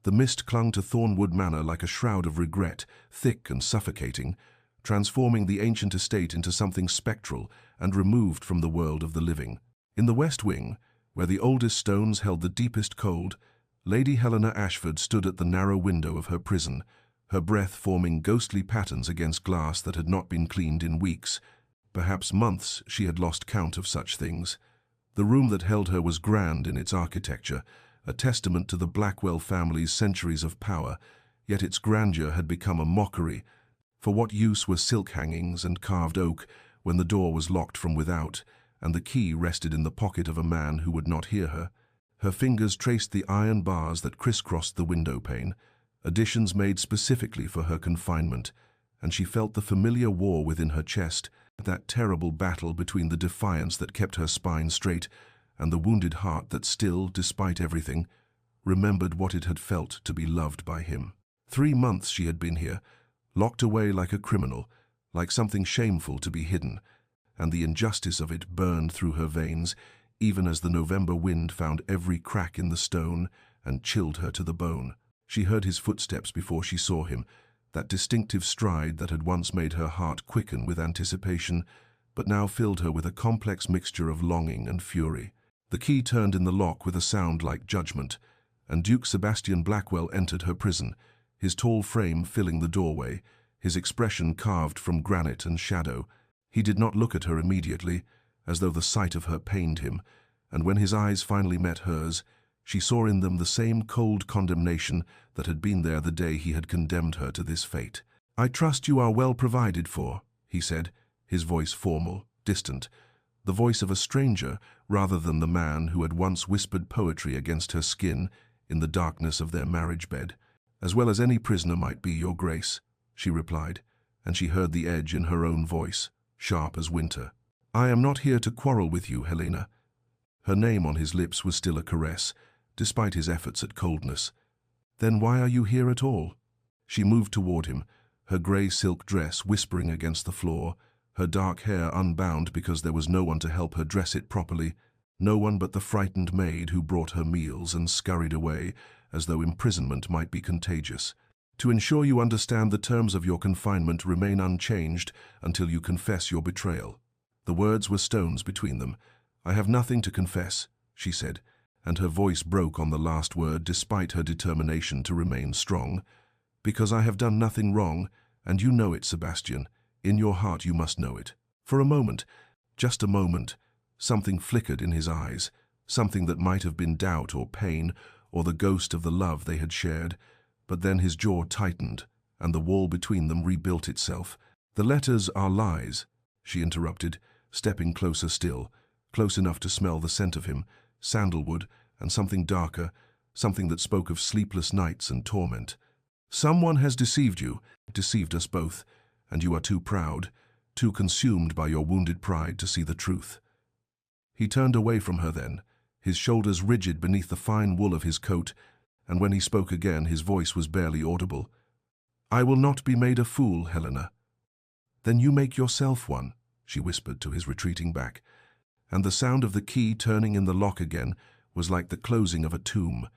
The mist clung to Thornwood Manor like a shroud of regret, thick and suffocating, transforming the ancient estate into something spectral and removed from the world of the living. In the west wing, where the oldest stones held the deepest cold, Lady Helena Ashford stood at the narrow window of her prison, her breath forming ghostly patterns against glass that had not been cleaned in weeks. Perhaps months she had lost count of such things. The room that held her was grand in its architecture, a testament to the Blackwell family's centuries of power, yet its grandeur had become a mockery. For what use were silk hangings and carved oak when the door was locked from without, and the key rested in the pocket of a man who would not hear her? Her fingers traced the iron bars that crisscrossed the window pane, additions made specifically for her confinement, and she felt the familiar war within her chest, that terrible battle between the defiance that kept her spine straight and the wounded heart that still, despite everything, remembered what it had felt to be loved by him. 3 months she had been here, locked away like a criminal, like something shameful to be hidden, and the injustice of it burned through her veins, even as the November wind found every crack in the stone and chilled her to the bone. She heard his footsteps before she saw him, that distinctive stride that had once made her heart quicken with anticipation, but now filled her with a complex mixture of longing and fury. The key turned in the lock with a sound like judgment, and Duke Sebastian Blackwell entered her prison, his tall frame filling the doorway, his expression carved from granite and shadow. He did not look at her immediately, as though the sight of her pained him, and when his eyes finally met hers, she saw in them the same cold condemnation that had been there the day he had condemned her to this fate. "I trust you are well provided for," he said, his voice formal, distant, the voice of a stranger rather than the man who had once whispered poetry against her skin in the darkness of their marriage bed. "As well as any prisoner might be, Your Grace," she replied, and she heard the edge in her own voice, sharp as winter. "I am not here to quarrel with you, Helena." Her name on his lips was still a caress, despite his efforts at coldness. "Then why are you here at all?" She moved toward him, her grey silk dress whispering against the floor, her dark hair unbound because there was no one to help her dress it properly, no one but the frightened maid who brought her meals and scurried away as though imprisonment might be contagious. "To ensure you understand the terms of your confinement remain unchanged until you confess your betrayal." The words were stones between them. "I have nothing to confess," she said, and her voice broke on the last word despite her determination to remain strong. "Because I have done nothing wrong, and you know it, Sebastian. In your heart you must know it." For a moment, just a moment, something flickered in his eyes, something that might have been doubt or pain or the ghost of the love they had shared, but then his jaw tightened and the wall between them rebuilt itself. "The letters are lies," she interrupted, stepping closer still, close enough to smell the scent of him, sandalwood and something darker, something that spoke of sleepless nights and torment. "Someone has deceived you, deceived us both, and you are too proud, too consumed by your wounded pride to see the truth." He turned away from her then, his shoulders rigid beneath the fine wool of his coat, and when he spoke again his voice was barely audible. "I will not be made a fool, Helena." "Then you make yourself one," she whispered to his retreating back, and the sound of the key turning in the lock again was like the closing of a tomb,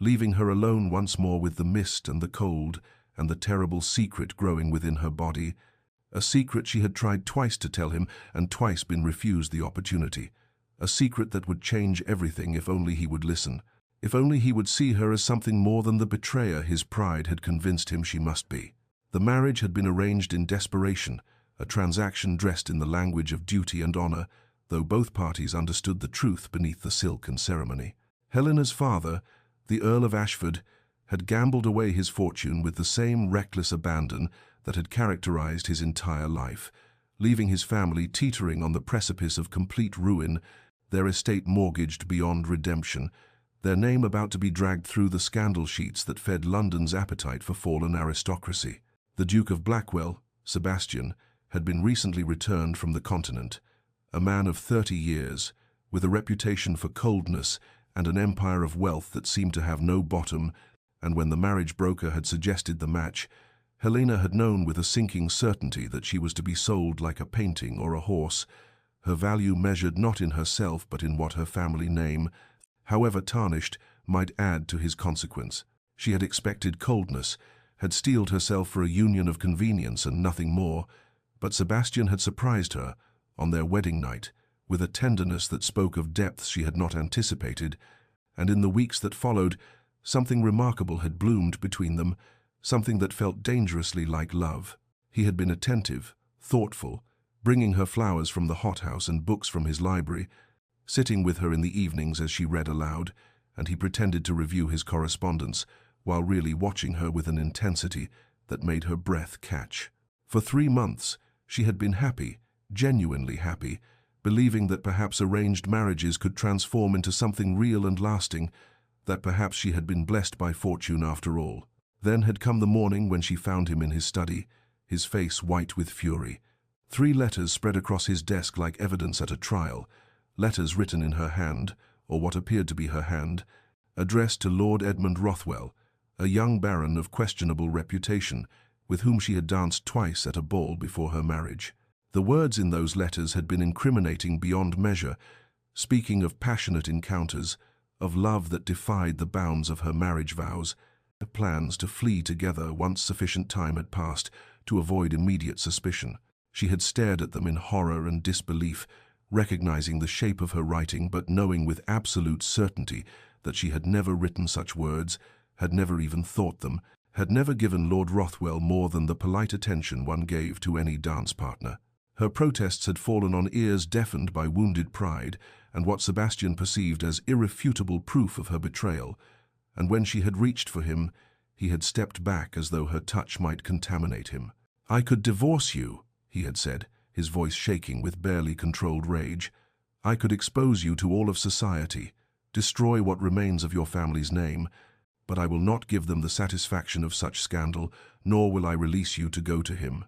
leaving her alone once more with the mist and the cold and the terrible secret growing within her body, a secret she had tried twice to tell him and twice been refused the opportunity, a secret that would change everything if only he would listen, if only he would see her as something more than the betrayer his pride had convinced him she must be. The marriage had been arranged in desperation, a transaction dressed in the language of duty and honor, though both parties understood the truth beneath the silk and ceremony. Helena's father, the Earl of Ashford, had gambled away his fortune with the same reckless abandon that had characterized his entire life, leaving his family teetering on the precipice of complete ruin, their estate mortgaged beyond redemption, their name about to be dragged through the scandal sheets that fed London's appetite for fallen aristocracy. The Duke of Blackwell, Sebastian, had been recently returned from the continent, a man of 30 years, with a reputation for coldness and an empire of wealth that seemed to have no bottom, and when the marriage broker had suggested the match, Helena had known with a sinking certainty that she was to be sold like a painting or a horse, her value measured not in herself but in what her family name, however tarnished, might add to his consequence. She had expected coldness, had steeled herself for a union of convenience and nothing more, but Sebastian had surprised her, on their wedding night, with a tenderness that spoke of depths she had not anticipated, and in the weeks that followed, something remarkable had bloomed between them, something that felt dangerously like love. He had been attentive, thoughtful, bringing her flowers from the hothouse and books from his library, sitting with her in the evenings as she read aloud, and he pretended to review his correspondence, while really watching her with an intensity that made her breath catch. For 3 months, she had been happy, genuinely happy, believing that perhaps arranged marriages could transform into something real and lasting, that perhaps she had been blessed by fortune after all. Then had come the morning when she found him in his study, his face white with fury. 3 letters spread across his desk like evidence at a trial, letters written in her hand, or what appeared to be her hand, addressed to Lord Edmund Rothwell, a young baron of questionable reputation, with whom she had danced twice at a ball before her marriage. The words in those letters had been incriminating beyond measure, speaking of passionate encounters, of love that defied the bounds of her marriage vows, plans to flee together once sufficient time had passed to avoid immediate suspicion. She had stared at them in horror and disbelief, recognizing the shape of her writing but knowing with absolute certainty that she had never written such words, had never even thought them, had never given Lord Rothwell more than the polite attention one gave to any dance partner. Her protests had fallen on ears deafened by wounded pride and what Sebastian perceived as irrefutable proof of her betrayal, and when she had reached for him, he had stepped back as though her touch might contaminate him. "I could divorce you," he had said, his voice shaking with barely controlled rage. "I could expose you to all of society, destroy what remains of your family's name, but I will not give them the satisfaction of such scandal, nor will I release you to go to him."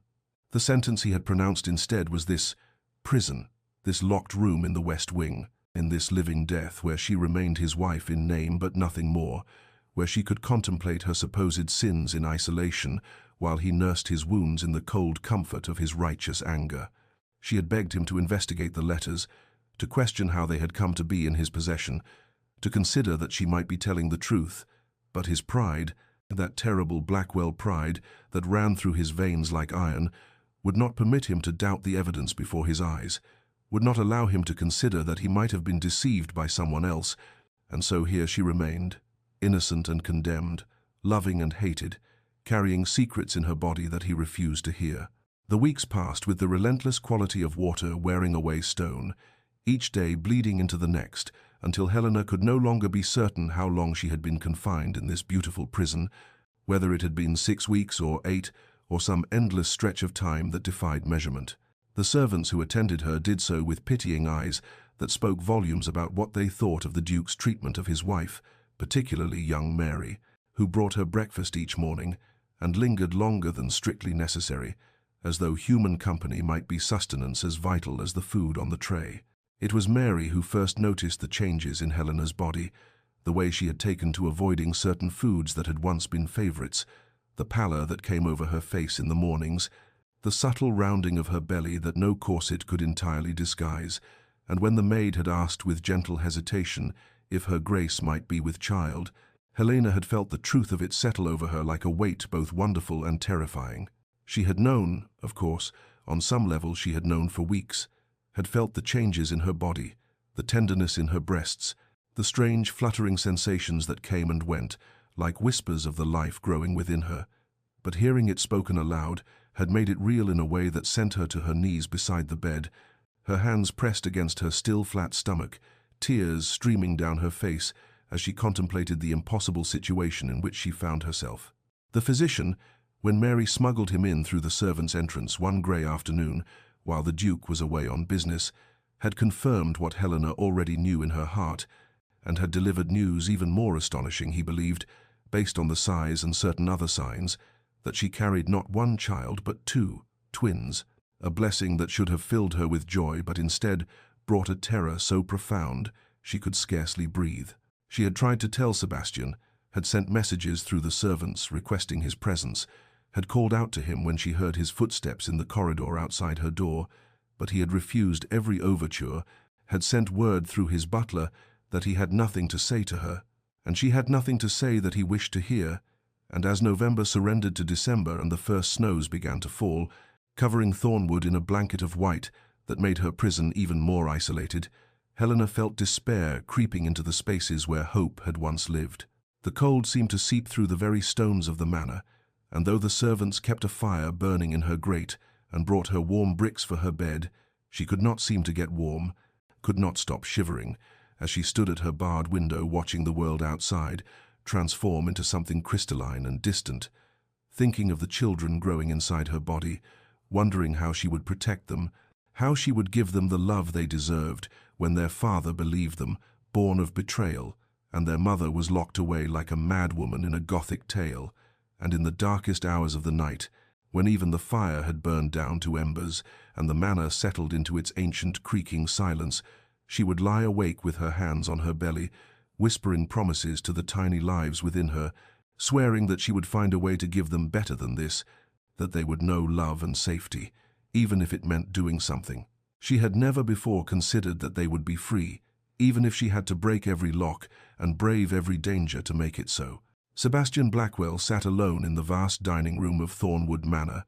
The sentence he had pronounced instead was this prison, this locked room in the West Wing, in this living death where she remained his wife in name but nothing more, where she could contemplate her supposed sins in isolation while he nursed his wounds in the cold comfort of his righteous anger. She had begged him to investigate the letters, to question how they had come to be in his possession, to consider that she might be telling the truth, but his pride, that terrible Blackwell pride that ran through his veins like iron, would not permit him to doubt the evidence before his eyes, would not allow him to consider that he might have been deceived by someone else, and so here she remained, innocent and condemned, loving and hated, carrying secrets in her body that he refused to hear. The weeks passed with the relentless quality of water wearing away stone, each day bleeding into the next, until Helena could no longer be certain how long she had been confined in this beautiful prison, whether it had been 6 weeks or 8, or some endless stretch of time that defied measurement. The servants who attended her did so with pitying eyes that spoke volumes about what they thought of the Duke's treatment of his wife, particularly young Mary, who brought her breakfast each morning and lingered longer than strictly necessary, as though human company might be sustenance as vital as the food on the tray. It was Mary who first noticed the changes in Helena's body, the way she had taken to avoiding certain foods that had once been favorites, the pallor that came over her face in the mornings, the subtle rounding of her belly that no corset could entirely disguise, and when the maid had asked with gentle hesitation if her grace might be with child, Helena had felt the truth of it settle over her like a weight both wonderful and terrifying. She had known, of course, on some level she had known for weeks, had felt the changes in her body, the tenderness in her breasts, the strange fluttering sensations that came and went, like whispers of the life growing within her, but hearing it spoken aloud had made it real in a way that sent her to her knees beside the bed, her hands pressed against her still flat stomach, tears streaming down her face as she contemplated the impossible situation in which she found herself. The physician, when Mary smuggled him in through the servants' entrance one grey afternoon, while the Duke was away on business, had confirmed what Helena already knew in her heart, and had delivered news even more astonishing, he believed, based on the size and certain other signs, that she carried not 1 child but 2, twins, a blessing that should have filled her with joy but instead brought a terror so profound she could scarcely breathe. She had tried to tell Sebastian, had sent messages through the servants requesting his presence, had called out to him when she heard his footsteps in the corridor outside her door, but he had refused every overture, had sent word through his butler that he had nothing to say to her, and she had nothing to say that he wished to hear, and as November surrendered to December and the first snows began to fall, covering Thornwood in a blanket of white that made her prison even more isolated, Helena felt despair creeping into the spaces where hope had once lived. The cold seemed to seep through the very stones of the manor, and though the servants kept a fire burning in her grate and brought her warm bricks for her bed, she could not seem to get warm, could not stop shivering, as she stood at her barred window watching the world outside transform into something crystalline and distant, thinking of the children growing inside her body, wondering how she would protect them, how she would give them the love they deserved when their father believed them born of betrayal, and their mother was locked away like a madwoman in a Gothic tale, and in the darkest hours of the night, when even the fire had burned down to embers and the manor settled into its ancient creaking silence, she would lie awake with her hands on her belly, whispering promises to the tiny lives within her, swearing that she would find a way to give them better than this, that they would know love and safety, even if it meant doing something. She had never before considered that they would be free, even if she had to break every lock and brave every danger to make it so. Sebastian Blackwell sat alone in the vast dining room of Thornwood Manor,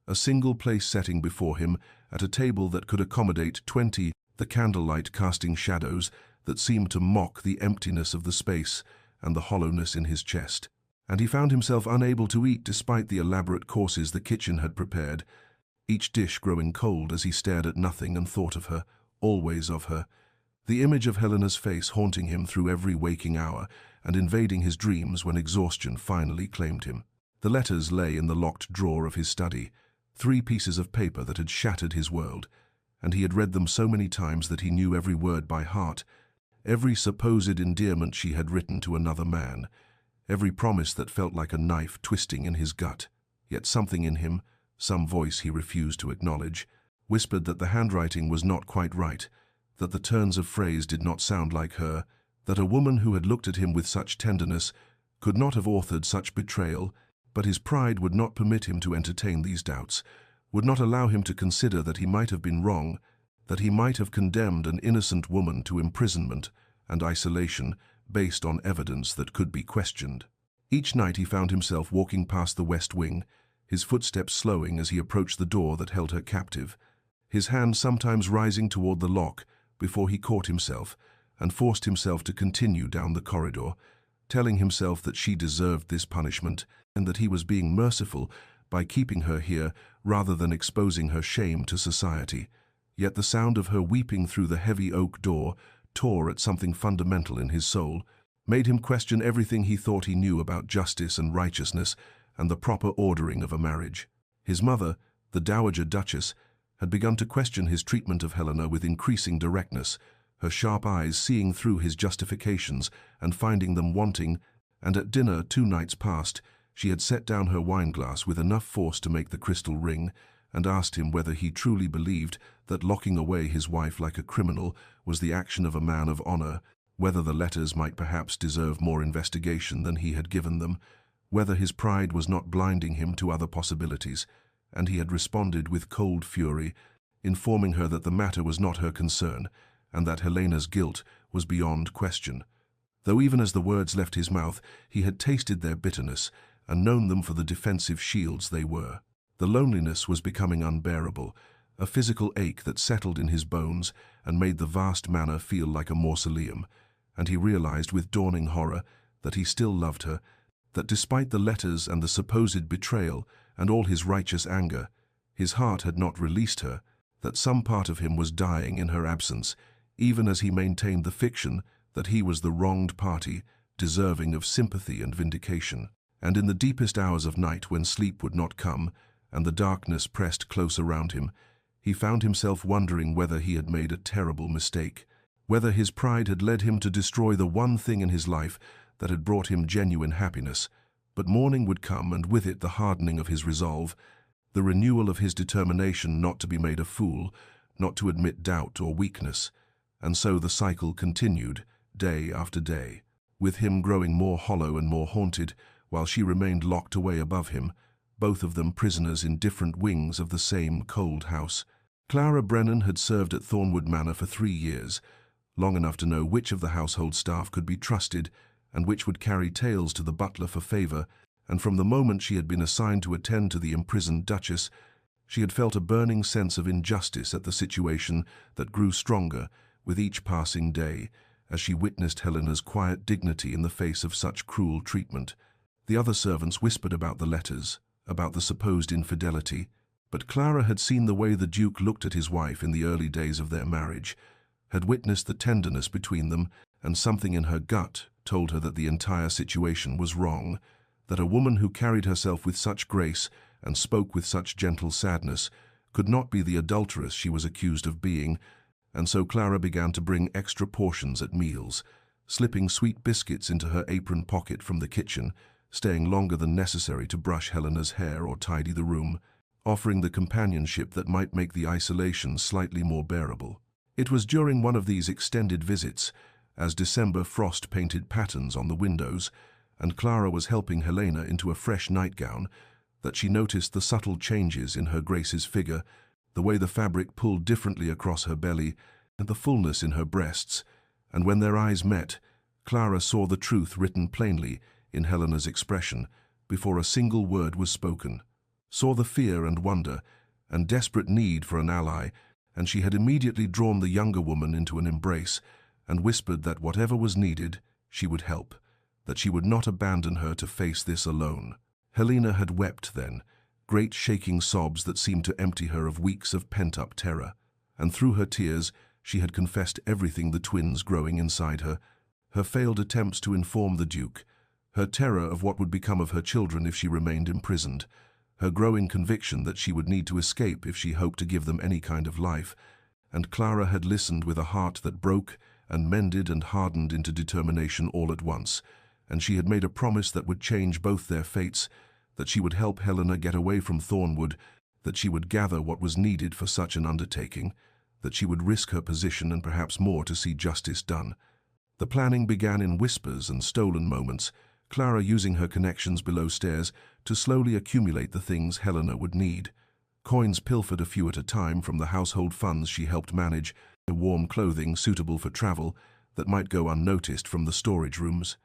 a single-place setting before him at a table that could accommodate 20, the candlelight casting shadows that seemed to mock the emptiness of the space and the hollowness in his chest. And he found himself unable to eat despite the elaborate courses the kitchen had prepared, each dish growing cold as he stared at nothing and thought of her, always of her, the image of Helena's face haunting him through every waking hour and invading his dreams when exhaustion finally claimed him. The letters lay in the locked drawer of his study, 3 pieces of paper that had shattered his world, and he had read them so many times that he knew every word by heart, every supposed endearment she had written to another man, every promise that felt like a knife twisting in his gut. Yet something in him, some voice he refused to acknowledge, whispered that the handwriting was not quite right, that the turns of phrase did not sound like her, that a woman who had looked at him with such tenderness could not have authored such betrayal, but his pride would not permit him to entertain these doubts, would not allow him to consider that he might have been wrong, that he might have condemned an innocent woman to imprisonment and isolation based on evidence that could be questioned. Each night he found himself walking past the West Wing, his footsteps slowing as he approached the door that held her captive, his hand sometimes rising toward the lock before he caught himself and forced himself to continue down the corridor, telling himself that she deserved this punishment and that he was being merciful by keeping her here rather than exposing her shame to society. Yet the sound of her weeping through the heavy oak door tore at something fundamental in his soul, made him question everything he thought he knew about justice and righteousness and the proper ordering of a marriage. His mother, the Dowager Duchess, had begun to question his treatment of Helena with increasing directness, her sharp eyes seeing through his justifications and finding them wanting, and at dinner 2 nights past, she had set down her wineglass with enough force to make the crystal ring, and asked him whether he truly believed that locking away his wife like a criminal was the action of a man of honor, whether the letters might perhaps deserve more investigation than he had given them, whether his pride was not blinding him to other possibilities, and he had responded with cold fury, informing her that the matter was not her concern, and that Helena's guilt was beyond question. Though even as the words left his mouth, he had tasted their bitterness and known them for the defensive shields they were. The loneliness was becoming unbearable, a physical ache that settled in his bones and made the vast manor feel like a mausoleum, and he realized with dawning horror that he still loved her, that despite the letters and the supposed betrayal and all his righteous anger, his heart had not released her, that some part of him was dying in her absence, even as he maintained the fiction that he was the wronged party, deserving of sympathy and vindication. And in the deepest hours of night, when sleep would not come and the darkness pressed close around him, he found himself wondering whether he had made a terrible mistake, whether his pride had led him to destroy the one thing in his life that had brought him genuine happiness. But morning would come, and with it the hardening of his resolve, the renewal of his determination not to be made a fool, not to admit doubt or weakness. And so the cycle continued, day after day, with him growing more hollow and more haunted, while she remained locked away above him, both of them prisoners in different wings of the same cold house. Clara Brennan had served at Thornwood Manor for 3 years, long enough to know which of the household staff could be trusted and which would carry tales to the butler for favor, and from the moment she had been assigned to attend to the imprisoned Duchess, she had felt a burning sense of injustice at the situation that grew stronger with each passing day, as she witnessed Helena's quiet dignity in the face of such cruel treatment. The other servants whispered about the letters, about the supposed infidelity, but Clara had seen the way the Duke looked at his wife in the early days of their marriage, had witnessed the tenderness between them, and something in her gut told her that the entire situation was wrong, that a woman who carried herself with such grace and spoke with such gentle sadness could not be the adulteress she was accused of being, and so Clara began to bring extra portions at meals, slipping sweet biscuits into her apron pocket from the kitchen, staying longer than necessary to brush Helena's hair or tidy the room, offering the companionship that might make the isolation slightly more bearable. It was during one of these extended visits, as December frost painted patterns on the windows, and Clara was helping Helena into a fresh nightgown, that she noticed the subtle changes in her Grace's figure, the way the fabric pulled differently across her belly, and the fullness in her breasts, and when their eyes met, Clara saw the truth written plainly in Helena's expression before a single word was spoken, saw the fear and wonder and desperate need for an ally, and she had immediately drawn the younger woman into an embrace and whispered that whatever was needed, she would help, that she would not abandon her to face this alone. Helena had wept then, great shaking sobs that seemed to empty her of weeks of pent-up terror, and through her tears she had confessed everything the twins growing inside her, her failed attempts to inform the Duke, her terror of what would become of her children if she remained imprisoned, her growing conviction that she would need to escape if she hoped to give them any kind of life, and Clara had listened with a heart that broke and mended and hardened into determination all at once, and she had made a promise that would change both their fates, that she would help Helena get away from Thornwood, that she would gather what was needed for such an undertaking, that she would risk her position and perhaps more to see justice done. The planning began in whispers and stolen moments, Clara using her connections below stairs to slowly accumulate the things Helena would need. Coins pilfered a few at a time from the household funds she helped manage, warm clothing suitable for travel that might go unnoticed from the storage rooms,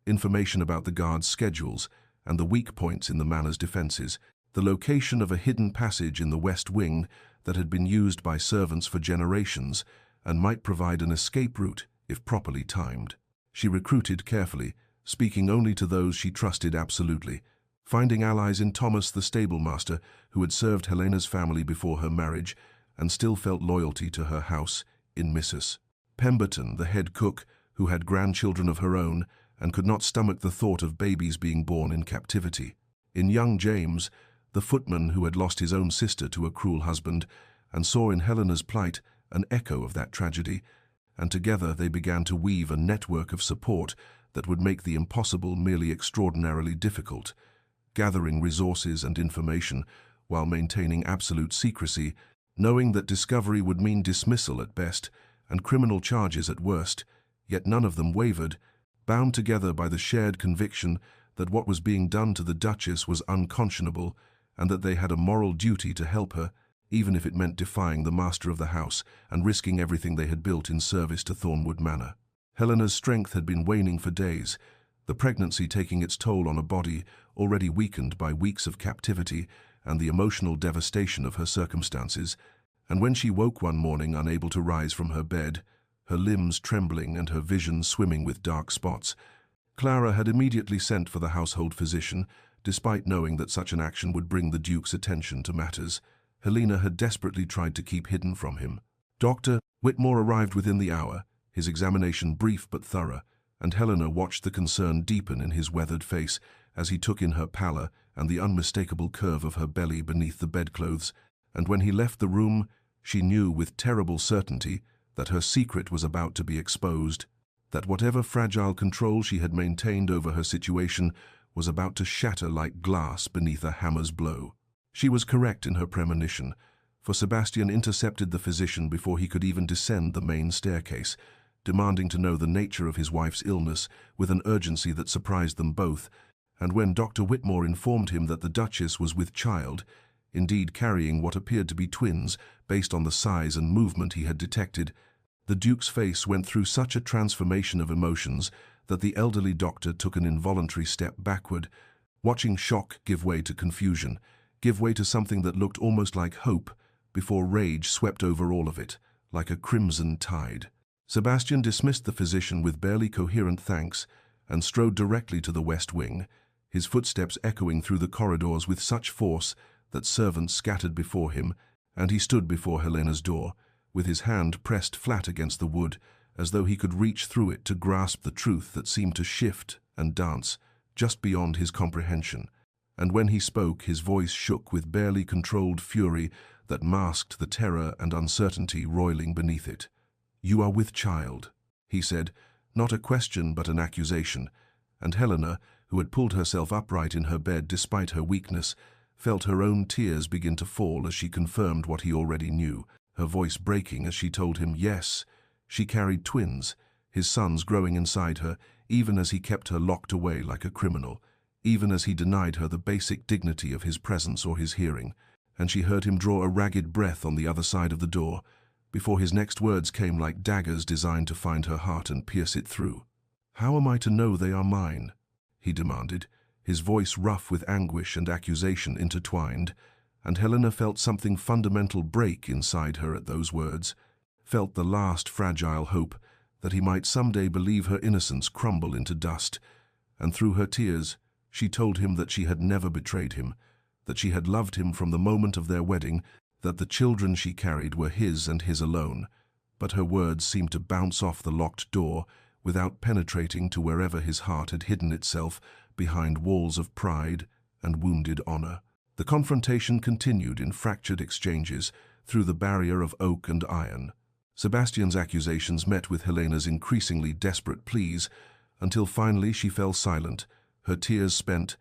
information about the guards' schedules and the weak points in the manor's defenses, the location of a hidden passage in the west wing that had been used by servants for generations and might provide an escape route if properly timed. She recruited carefully, speaking only to those she trusted absolutely, finding allies in Thomas the stablemaster, who had served Helena's family before her marriage and still felt loyalty to her house, in Mrs. Pemberton, the head cook, who had grandchildren of her own and could not stomach the thought of babies being born in captivity, in young James, the footman who had lost his own sister to a cruel husband and saw in Helena's plight an echo of that tragedy, and together they began to weave a network of support that would make the impossible merely extraordinarily difficult, gathering resources and information while maintaining absolute secrecy, knowing that discovery would mean dismissal at best and criminal charges at worst, yet none of them wavered, bound together by the shared conviction that what was being done to the Duchess was unconscionable and that they had a moral duty to help her, even if it meant defying the master of the house and risking everything they had built in service to Thornwood Manor. Helena's strength had been waning for days, the pregnancy taking its toll on a body already weakened by weeks of captivity and the emotional devastation of her circumstances, and when she woke one morning unable to rise from her bed, her limbs trembling and her vision swimming with dark spots, Clara had immediately sent for the household physician, despite knowing that such an action would bring the Duke's attention to matters Helena had desperately tried to keep hidden from him. Dr. Whitmore arrived within the hour, his examination brief but thorough, and Helena watched the concern deepen in his weathered face as he took in her pallor and the unmistakable curve of her belly beneath the bedclothes, and when he left the room, she knew with terrible certainty that her secret was about to be exposed, that whatever fragile control she had maintained over her situation was about to shatter like glass beneath a hammer's blow. She was correct in her premonition, for Sebastian intercepted the physician before he could even descend the main staircase, demanding to know the nature of his wife's illness with an urgency that surprised them both, and when Dr. Whitmore informed him that the Duchess was with child, indeed carrying what appeared to be twins based on the size and movement he had detected, the Duke's face went through such a transformation of emotions that the elderly doctor took an involuntary step backward, watching shock give way to confusion, give way to something that looked almost like hope, before rage swept over all of it, like a crimson tide. Sebastian dismissed the physician with barely coherent thanks and strode directly to the west wing, his footsteps echoing through the corridors with such force that servants scattered before him, and he stood before Helena's door, with his hand pressed flat against the wood, as though he could reach through it to grasp the truth that seemed to shift and dance just beyond his comprehension. And when he spoke, his voice shook with barely controlled fury that masked the terror and uncertainty roiling beneath it. "You are with child," he said, not a question but an accusation, and Helena, who had pulled herself upright in her bed despite her weakness, felt her own tears begin to fall as she confirmed what he already knew, her voice breaking as she told him yes, she carried twins, his sons growing inside her, even as he kept her locked away like a criminal, even as he denied her the basic dignity of his presence or his hearing, and she heard him draw a ragged breath on the other side of the door, before his next words came like daggers designed to find her heart and pierce it through. "How am I to know they are mine?" he demanded, his voice rough with anguish and accusation intertwined, and Helena felt something fundamental break inside her at those words, felt the last fragile hope that he might someday believe her innocence crumble into dust, and through her tears she told him that she had never betrayed him, that she had loved him from the moment of their wedding, that the children she carried were his and his alone. But her words seemed to bounce off the locked door without penetrating to wherever his heart had hidden itself behind walls of pride and wounded honor. The confrontation continued in fractured exchanges through the barrier of oak and iron. Sebastian's accusations met with Helena's increasingly desperate pleas, until finally she fell silent, her tears spent,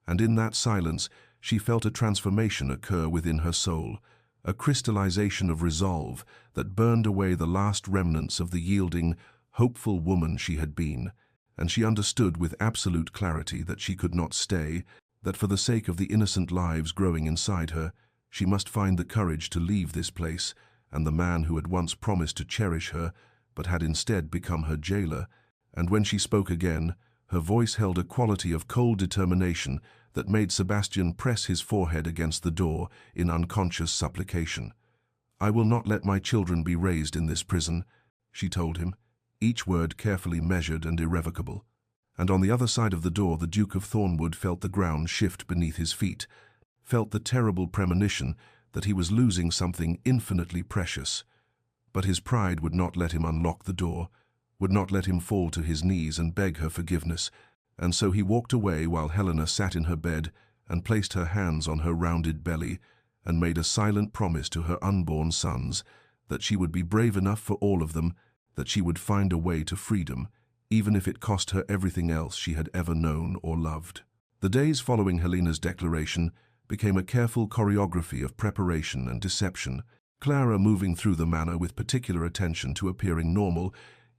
and in that silence she felt a transformation occur within her soul, a crystallization of resolve that burned away the last remnants of the yielding, hopeful woman she had been, and she understood with absolute clarity that she could not stay, that for the sake of the innocent lives growing inside her, she must find the courage to leave this place and the man who had once promised to cherish her, but had instead become her jailer. And when she spoke again, her voice held a quality of cold determination that made Sebastian press his forehead against the door in unconscious supplication. "I will not let my children be raised in this prison," she told him, each word carefully measured and irrevocable. And on the other side of the door the Duke of Thornwood felt the ground shift beneath his feet, felt the terrible premonition that he was losing something infinitely precious. But his pride would not let him unlock the door, would not let him fall to his knees and beg her forgiveness, and so he walked away while Helena sat in her bed and placed her hands on her rounded belly and made a silent promise to her unborn sons that she would be brave enough for all of them, that she would find a way to freedom, even if it cost her everything else she had ever known or loved. The days following Helena's declaration became a careful choreography of preparation and deception, Clara moving through the manor with particular attention to appearing normal,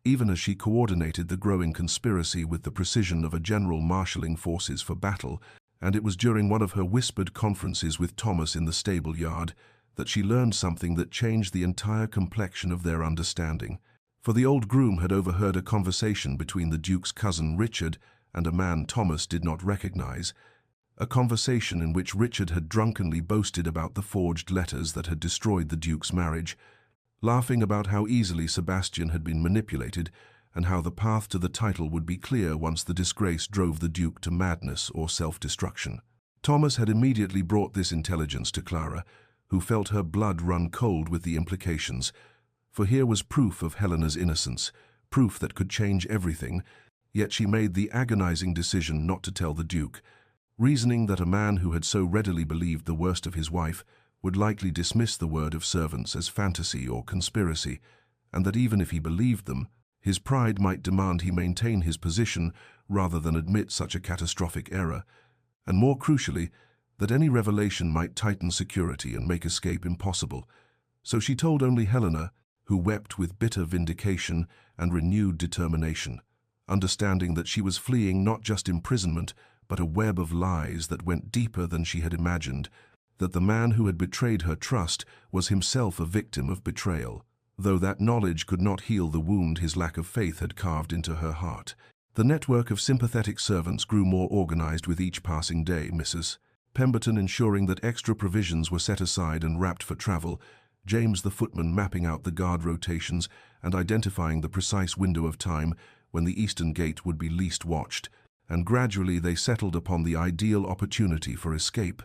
even as she coordinated the growing conspiracy with the precision of a general marshalling forces for battle, and it was during one of her whispered conferences with Thomas in the stable yard that she learned something that changed the entire complexion of their understanding. For the old groom had overheard a conversation between the Duke's cousin Richard and a man Thomas did not recognize, a conversation in which Richard had drunkenly boasted about the forged letters that had destroyed the Duke's marriage, laughing about how easily Sebastian had been manipulated and how the path to the title would be clear once the disgrace drove the Duke to madness or self-destruction. Thomas had immediately brought this intelligence to Clara, who felt her blood run cold with the implications, for here was proof of Helena's innocence, proof that could change everything, yet she made the agonizing decision not to tell the Duke, reasoning that a man who had so readily believed the worst of his wife would likely dismiss the word of servants as fantasy or conspiracy, and that even if he believed them, his pride might demand he maintain his position rather than admit such a catastrophic error, and more crucially, that any revelation might tighten security and make escape impossible. So she told only Helena, who wept with bitter vindication and renewed determination, understanding that she was fleeing not just imprisonment, but a web of lies that went deeper than she had imagined, that the man who had betrayed her trust was himself a victim of betrayal, though that knowledge could not heal the wound his lack of faith had carved into her heart. The network of sympathetic servants grew more organized with each passing day, Mrs. Pemberton ensuring that extra provisions were set aside and wrapped for travel, James the footman mapping out the guard rotations and identifying the precise window of time when the eastern gate would be least watched, and gradually they settled upon the ideal opportunity for escape.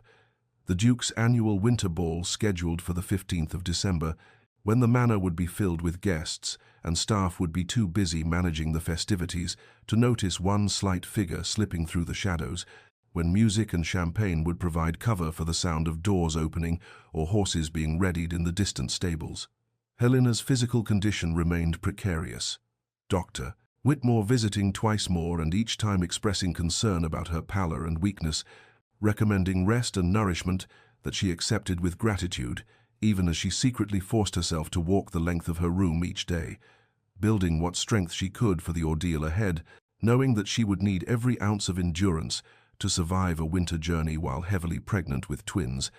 The Duke's annual winter ball, scheduled for the 15th of December, when the manor would be filled with guests and staff would be too busy managing the festivities to notice one slight figure slipping through the shadows, when music and champagne would provide cover for the sound of doors opening or horses being readied in the distant stables. Helena's physical condition remained precarious. Dr. Whitmore visiting twice more and each time expressing concern about her pallor and weakness, recommending rest and nourishment that she accepted with gratitude, even as she secretly forced herself to walk the length of her room each day, building what strength she could for the ordeal ahead, knowing that she would need every ounce of endurance to survive a winter journey while heavily pregnant with twins.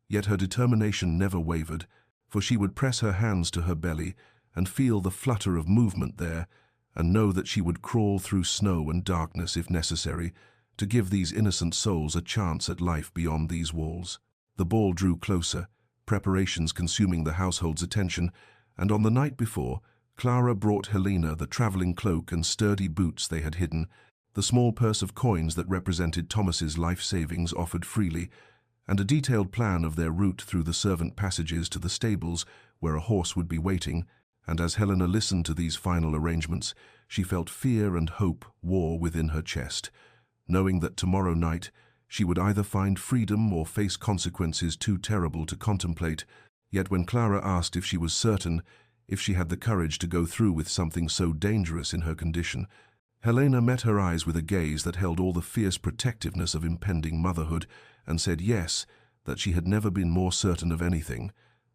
Yet her determination never wavered, for she would press her hands to her belly and feel the flutter of movement there, and know that she would crawl through snow and darkness if necessary to give these innocent souls a chance at life beyond these walls. The ball drew closer, preparations consuming the household's attention, and on the night before, Clara brought Helena the traveling cloak and sturdy boots they had hidden, the small purse of coins that represented Thomas's life savings offered freely, and a detailed plan of their route through the servant passages to the stables where a horse would be waiting. And as Helena listened to these final arrangements, she felt fear and hope war within her chest, knowing that tomorrow night she would either find freedom or face consequences too terrible to contemplate. Yet when Clara asked if she was certain, if she had the courage to go through with something so dangerous in her condition, Helena met her eyes with a gaze that held all the fierce protectiveness of impending motherhood, and said yes, that she had never been more certain of anything,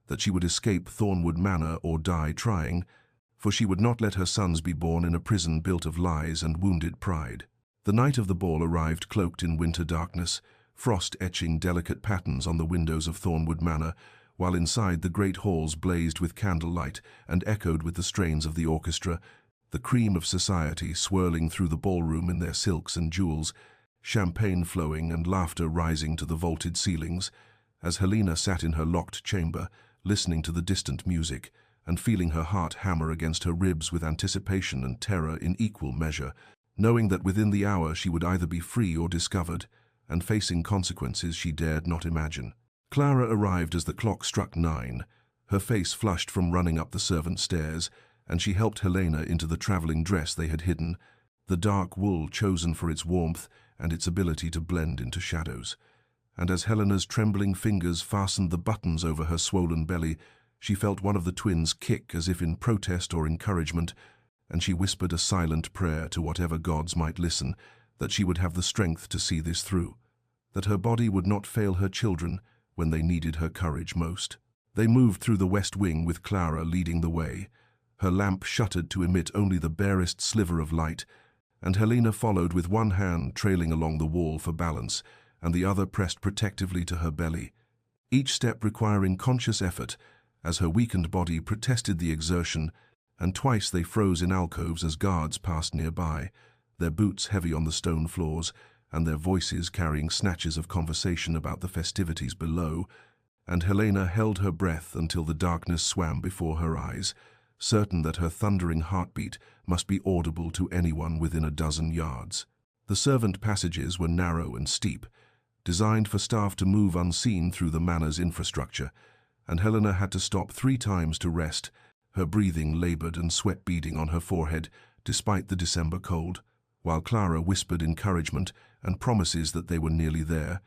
that she would escape Thornwood Manor or die trying, for she would not let her sons be born in a prison built of lies and wounded pride. The night of the ball arrived cloaked in winter darkness, frost etching delicate patterns on the windows of Thornwood Manor, while inside the great halls blazed with candlelight and echoed with the strains of the orchestra, the cream of society swirling through the ballroom in their silks and jewels, champagne flowing and laughter rising to the vaulted ceilings. As Helena sat in her locked chamber, listening to the distant music, and feeling her heart hammer against her ribs with anticipation and terror in equal measure, knowing that within the hour she would either be free or discovered, and facing consequences she dared not imagine. Clara arrived as the clock struck 9, her face flushed from running up the servant stairs, and she helped Helena into the traveling dress they had hidden, the dark wool chosen for its warmth and its ability to blend into shadows. And as Helena's trembling fingers fastened the buttons over her swollen belly, she felt one of the twins kick as if in protest or encouragement, and she whispered a silent prayer to whatever gods might listen, that she would have the strength to see this through, that her body would not fail her children when they needed her courage most. They moved through the west wing with Clara leading the way, her lamp shuttered to emit only the barest sliver of light, and Helena followed with one hand trailing along the wall for balance, and the other pressed protectively to her belly, each step requiring conscious effort as her weakened body protested the exertion, and twice they froze in alcoves as guards passed nearby, their boots heavy on the stone floors, and their voices carrying snatches of conversation about the festivities below, and Helena held her breath until the darkness swam before her eyes, certain that her thundering heartbeat must be audible to anyone within a dozen yards. The servant passages were narrow and steep, designed for staff to move unseen through the manor's infrastructure, and Helena had to stop 3 times to rest, her breathing labored and sweat beading on her forehead despite the December cold, while Clara whispered encouragement and promises that they were nearly there,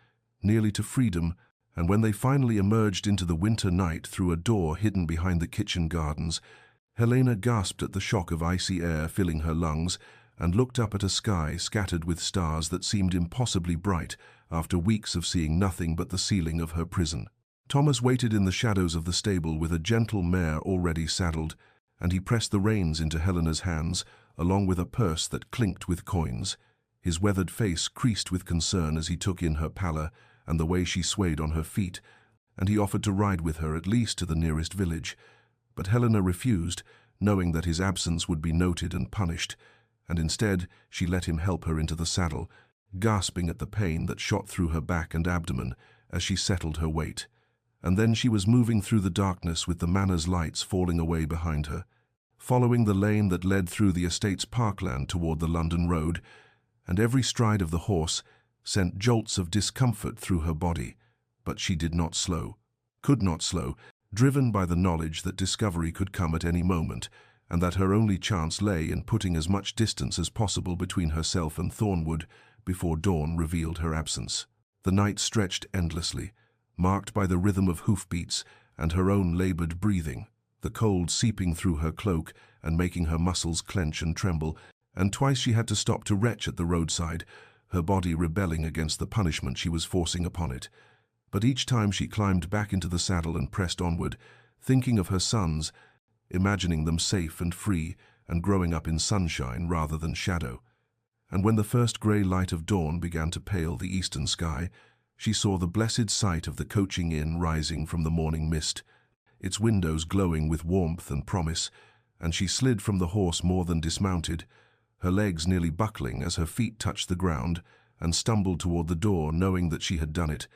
nearly to freedom, and when they finally emerged into the winter night through a door hidden behind the kitchen gardens, Helena gasped at the shock of icy air filling her lungs and looked up at a sky scattered with stars that seemed impossibly bright after weeks of seeing nothing but the ceiling of her prison. Thomas waited in the shadows of the stable with a gentle mare already saddled, and he pressed the reins into Helena's hands, along with a purse that clinked with coins. His weathered face creased with concern as he took in her pallor and the way she swayed on her feet, and he offered to ride with her at least to the nearest village. But Helena refused, knowing that his absence would be noted and punished, and instead she let him help her into the saddle, gasping at the pain that shot through her back and abdomen as she settled her weight. And then she was moving through the darkness with the manor's lights falling away behind her, following the lane that led through the estate's parkland toward the London road, and every stride of the horse sent jolts of discomfort through her body. But she did not slow, could not slow, driven by the knowledge that discovery could come at any moment, and that her only chance lay in putting as much distance as possible between herself and Thornwood before dawn revealed her absence. The night stretched endlessly, marked by the rhythm of hoofbeats and her own labored breathing, the cold seeping through her cloak and making her muscles clench and tremble, and twice she had to stop to retch at the roadside, her body rebelling against the punishment she was forcing upon it. But each time she climbed back into the saddle and pressed onward, thinking of her sons, imagining them safe and free and growing up in sunshine rather than shadow. And when the first grey light of dawn began to pale the eastern sky, she saw the blessed sight of the coaching inn rising from the morning mist, its windows glowing with warmth and promise, and she slid from the horse more than dismounted, her legs nearly buckling as her feet touched the ground, and stumbled toward the door, knowing that she had done it.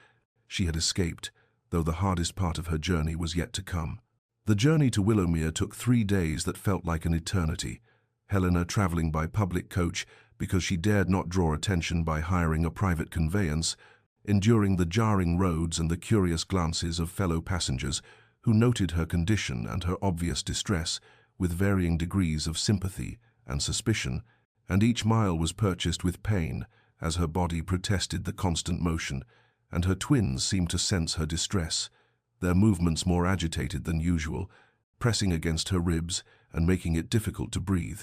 She had escaped, though the hardest part of her journey was yet to come. The journey to Willowmere took 3 days that felt like an eternity, Helena travelling by public coach because she dared not draw attention by hiring a private conveyance, enduring the jarring roads and the curious glances of fellow passengers who noted her condition and her obvious distress with varying degrees of sympathy and suspicion, and each mile was purchased with pain as her body protested the constant motion, and her twins seemed to sense her distress, their movements more agitated than usual, pressing against her ribs and making it difficult to breathe.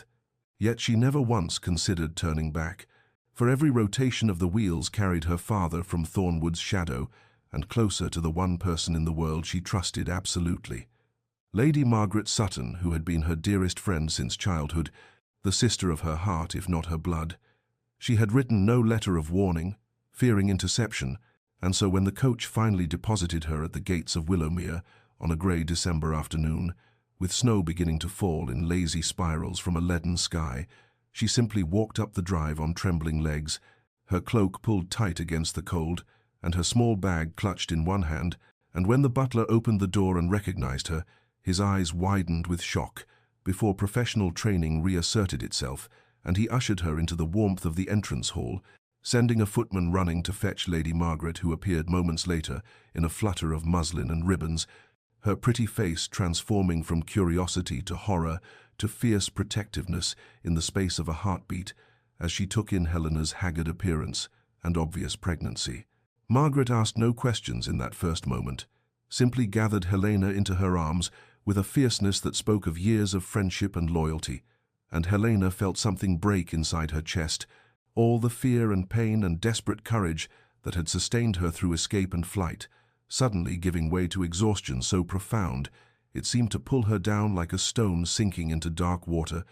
Yet she never once considered turning back, for every rotation of the wheels carried her farther from Thornwood's shadow and closer to the one person in the world she trusted absolutely. Lady Margaret Sutton, who had been her dearest friend since childhood, the sister of her heart if not her blood. She had written no letter of warning, fearing interception, and so when the coach finally deposited her at the gates of Willowmere on a grey December afternoon, with snow beginning to fall in lazy spirals from a leaden sky, she simply walked up the drive on trembling legs, her cloak pulled tight against the cold, and her small bag clutched in one hand, and when the butler opened the door and recognized her, his eyes widened with shock, before professional training reasserted itself, and he ushered her into the warmth of the entrance hall, sending a footman running to fetch Lady Margaret, who appeared moments later in a flutter of muslin and ribbons, her pretty face transforming from curiosity to horror to fierce protectiveness in the space of a heartbeat as she took in Helena's haggard appearance and obvious pregnancy. Margaret asked no questions in that first moment, simply gathered Helena into her arms with a fierceness that spoke of years of friendship and loyalty, and Helena felt something break inside her chest, all the fear and pain and desperate courage that had sustained her through escape and flight, suddenly giving way to exhaustion so profound it seemed to pull her down like a stone sinking into dark water,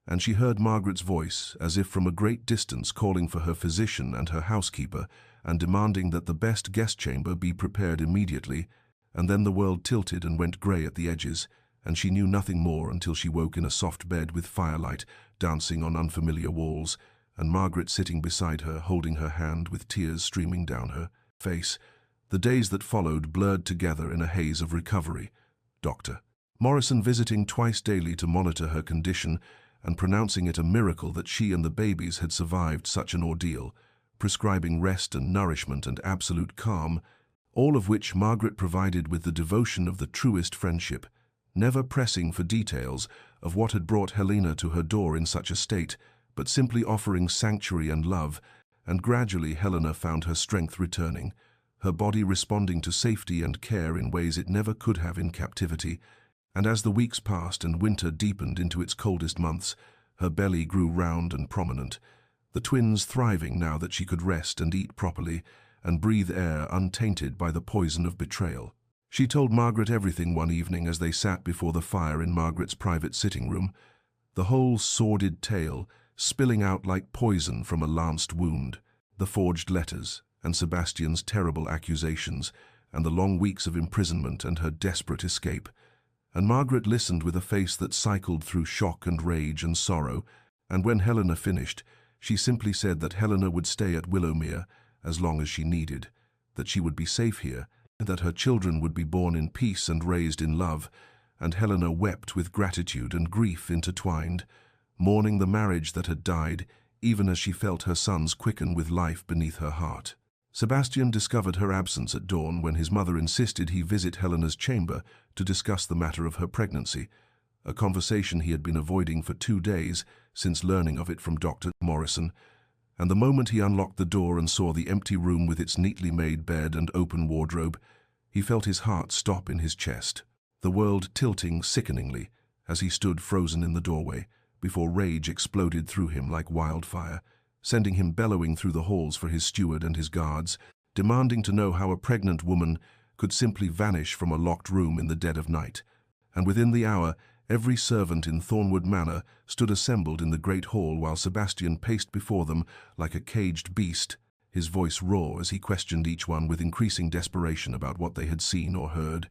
and she heard Margaret's voice, as if from a great distance, calling for her physician and her housekeeper, and demanding that the best guest chamber be prepared immediately, and then the world tilted and went grey at the edges, and she knew nothing more until she woke in a soft bed with firelight dancing on unfamiliar walls, and Margaret sitting beside her, holding her hand with tears streaming down her face. The days that followed blurred together in a haze of recovery. Dr. Morrison visiting twice daily to monitor her condition and pronouncing it a miracle that she and the babies had survived such an ordeal, prescribing rest and nourishment and absolute calm, all of which Margaret provided with the devotion of the truest friendship, never pressing for details of what had brought Helena to her door in such a state, but simply offering sanctuary and love, and gradually Helena found her strength returning, her body responding to safety and care in ways it never could have in captivity, and as the weeks passed and winter deepened into its coldest months, her belly grew round and prominent, the twins thriving now that she could rest and eat properly, and breathe air untainted by the poison of betrayal. She told Margaret everything one evening as they sat before the fire in Margaret's private sitting room, the whole sordid tale spilling out like poison from a lanced wound, the forged letters, and Sebastian's terrible accusations, and the long weeks of imprisonment and her desperate escape. And Margaret listened with a face that cycled through shock and rage and sorrow, And when Helena finished, she simply said that Helena would stay at Willowmere as long as she needed, that she would be safe here, that her children would be born in peace and raised in love, and Helena wept with gratitude and grief intertwined, mourning the marriage that had died, even as she felt her sons quicken with life beneath her heart. Sebastian discovered her absence at dawn when his mother insisted he visit Helena's chamber to discuss the matter of her pregnancy, a conversation he had been avoiding for 2 days since learning of it from Dr. Morrison, and the moment he unlocked the door and saw the empty room with its neatly made bed and open wardrobe, he felt his heart stop in his chest, the world tilting sickeningly as he stood frozen in the doorway, before rage exploded through him like wildfire, sending him bellowing through the halls for his steward and his guards, demanding to know how a pregnant woman could simply vanish from a locked room in the dead of night. And within the hour, every servant in Thornwood Manor stood assembled in the great hall while Sebastian paced before them like a caged beast, his voice raw as he questioned each one with increasing desperation about what they had seen or heard.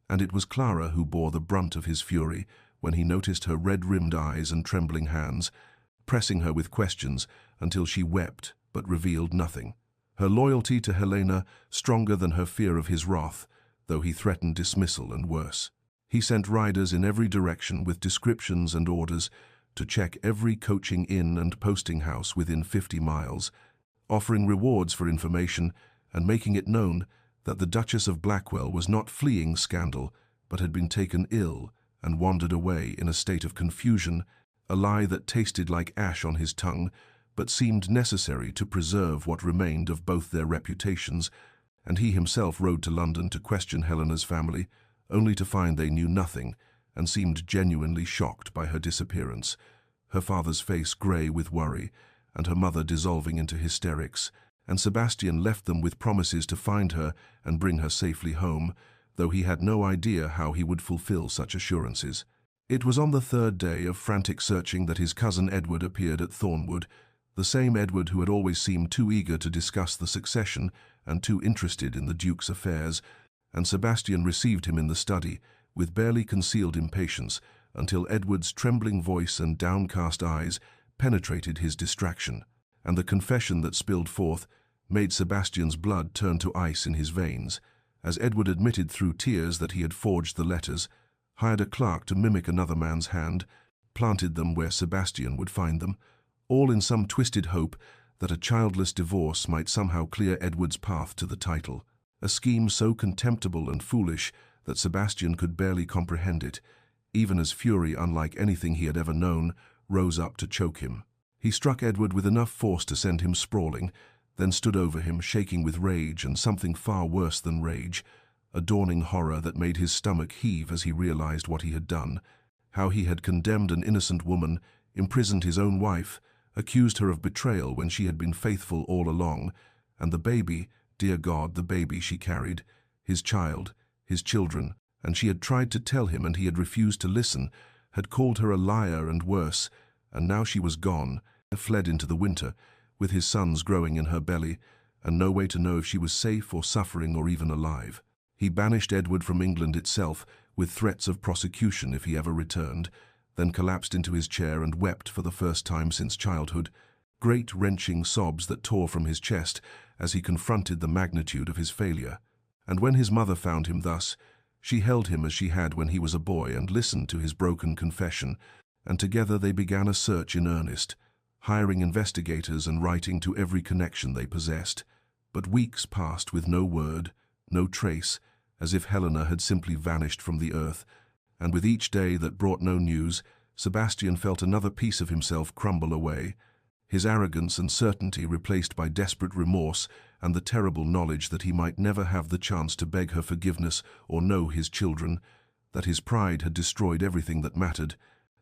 And it was Clara who bore the brunt of his fury when he noticed her red-rimmed eyes and trembling hands, pressing her with questions until she wept but revealed nothing. Her loyalty to Helena stronger than her fear of his wrath, though he threatened dismissal and worse. He sent riders in every direction with descriptions and orders to check every coaching inn and posting house within 50 miles, offering rewards for information and making it known that the Duchess of Blackwell was not fleeing scandal but had been taken ill and wandered away in a state of confusion, a lie that tasted like ash on his tongue, but seemed necessary to preserve what remained of both their reputations, and he himself rode to London to question Helena's family, only to find they knew nothing and seemed genuinely shocked by her disappearance, her father's face grey with worry and her mother dissolving into hysterics, and Sebastian left them with promises to find her and bring her safely home, though he had no idea how he would fulfill such assurances. It was on the 3rd day of frantic searching that his cousin Edward appeared at Thornwood, the same Edward who had always seemed too eager to discuss the succession and too interested in the Duke's affairs, and Sebastian received him in the study with barely concealed impatience until Edward's trembling voice and downcast eyes penetrated his distraction, and the confession that spilled forth made Sebastian's blood turn to ice in his veins, as Edward admitted through tears that he had forged the letters, hired a clerk to mimic another man's hand, planted them where Sebastian would find them, all in some twisted hope that a childless divorce might somehow clear Edward's path to the title, a scheme so contemptible and foolish that Sebastian could barely comprehend it, even as fury unlike anything he had ever known rose up to choke him. He struck Edward with enough force to send him sprawling, then stood over him, shaking with rage and something far worse than rage, a dawning horror that made his stomach heave as he realized what he had done, how he had condemned an innocent woman, imprisoned his own wife, accused her of betrayal when she had been faithful all along, and the baby, dear God, the baby she carried, his child, his children, and she had tried to tell him and he had refused to listen, had called her a liar and worse, and now she was gone, fled into the winter, with his sons growing in her belly, and no way to know if she was safe or suffering or even alive. He banished Edward from England itself, with threats of prosecution if he ever returned, then collapsed into his chair and wept for the first time since childhood, great wrenching sobs that tore from his chest as he confronted the magnitude of his failure. And when his mother found him thus, she held him as she had when he was a boy and listened to his broken confession, and together they began a search in earnest, hiring investigators and writing to every connection they possessed. But weeks passed with no word, no trace, as if Helena had simply vanished from the earth, and with each day that brought no news, Sebastian felt another piece of himself crumble away, his arrogance and certainty replaced by desperate remorse and the terrible knowledge that he might never have the chance to beg her forgiveness or know his children, that his pride had destroyed everything that mattered,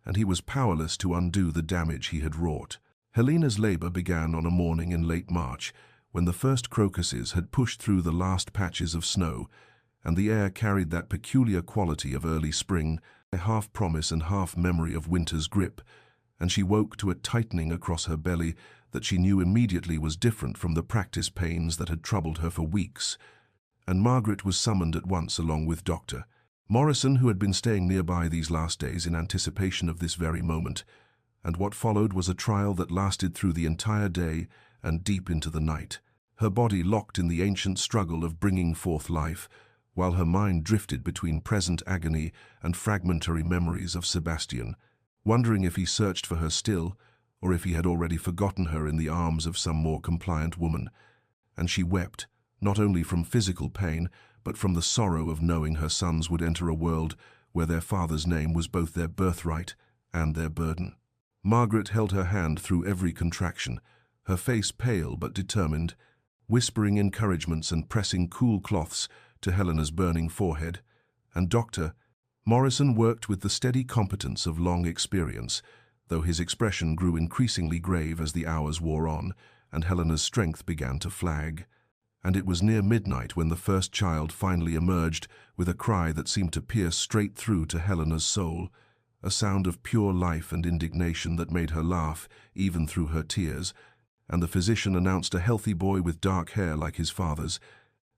and he was powerless to undo the damage he had wrought. Helena's labor began on a morning in late March, when the first crocuses had pushed through the last patches of snow, and the air carried that peculiar quality of early spring, a half-promise and half-memory of winter's grip, and she woke to a tightening across her belly that she knew immediately was different from the practice pains that had troubled her for weeks. And Margaret was summoned at once along with Dr. Morrison, who had been staying nearby these last days in anticipation of this very moment, and what followed was a trial that lasted through the entire day and deep into the night. Her body locked in the ancient struggle of bringing forth life, while her mind drifted between present agony and fragmentary memories of Sebastian, wondering if he searched for her still, or if he had already forgotten her in the arms of some more compliant woman. And she wept, not only from physical pain, but from the sorrow of knowing her sons would enter a world where their father's name was both their birthright and their burden. Margaret held her hand through every contraction, her face pale but determined, whispering encouragements and pressing cool cloths to Helena's burning forehead. And Dr. Morrison worked with the steady competence of long experience, though his expression grew increasingly grave as the hours wore on and Helena's strength began to flag. And it was near midnight when the first child finally emerged with a cry that seemed to pierce straight through to Helena's soul, a sound of pure life and indignation that made her laugh even through her tears, and the physician announced a healthy boy with dark hair like his father's,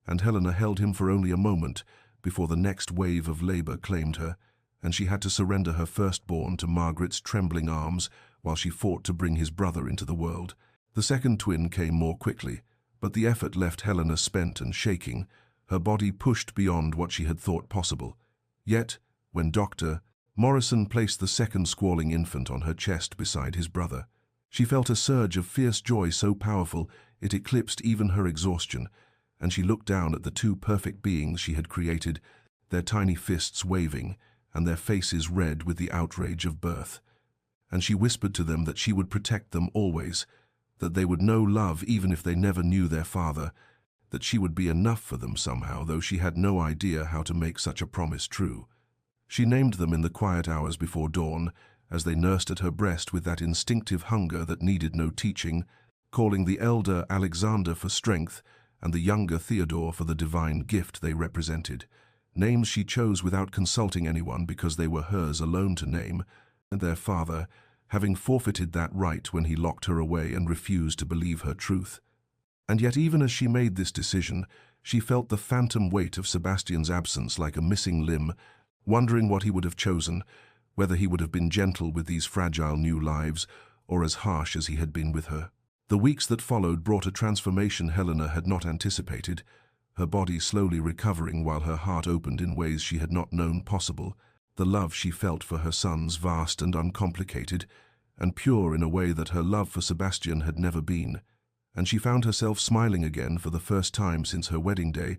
and Helena held him for only a moment before the next wave of labor claimed her, and she had to surrender her firstborn to Margaret's trembling arms while she fought to bring his brother into the world. The second twin came more quickly, but the effort left Helena spent and shaking, her body pushed beyond what she had thought possible. Yet, when Dr. Morrison placed the second squalling infant on her chest beside his brother, she felt a surge of fierce joy so powerful it eclipsed even her exhaustion, and she looked down at the two perfect beings she had created, their tiny fists waving and their faces red with the outrage of birth. And she whispered to them that she would protect them always, that they would know love even if they never knew their father, that she would be enough for them somehow, though she had no idea how to make such a promise true. She named them in the quiet hours before dawn, as they nursed at her breast with that instinctive hunger that needed no teaching, calling the elder Alexander for strength and the younger Theodore for the divine gift they represented. Names she chose without consulting anyone because they were hers alone to name, and their father, having forfeited that right when he locked her away and refused to believe her truth. And yet even as she made this decision, she felt the phantom weight of Sebastian's absence like a missing limb, wondering what he would have chosen, whether he would have been gentle with these fragile new lives, or as harsh as he had been with her. The weeks that followed brought a transformation Helena had not anticipated, her body slowly recovering while her heart opened in ways she had not known possible. The love she felt for her sons vast and uncomplicated, and pure in a way that her love for Sebastian had never been. And she found herself smiling again for the first time since her wedding day,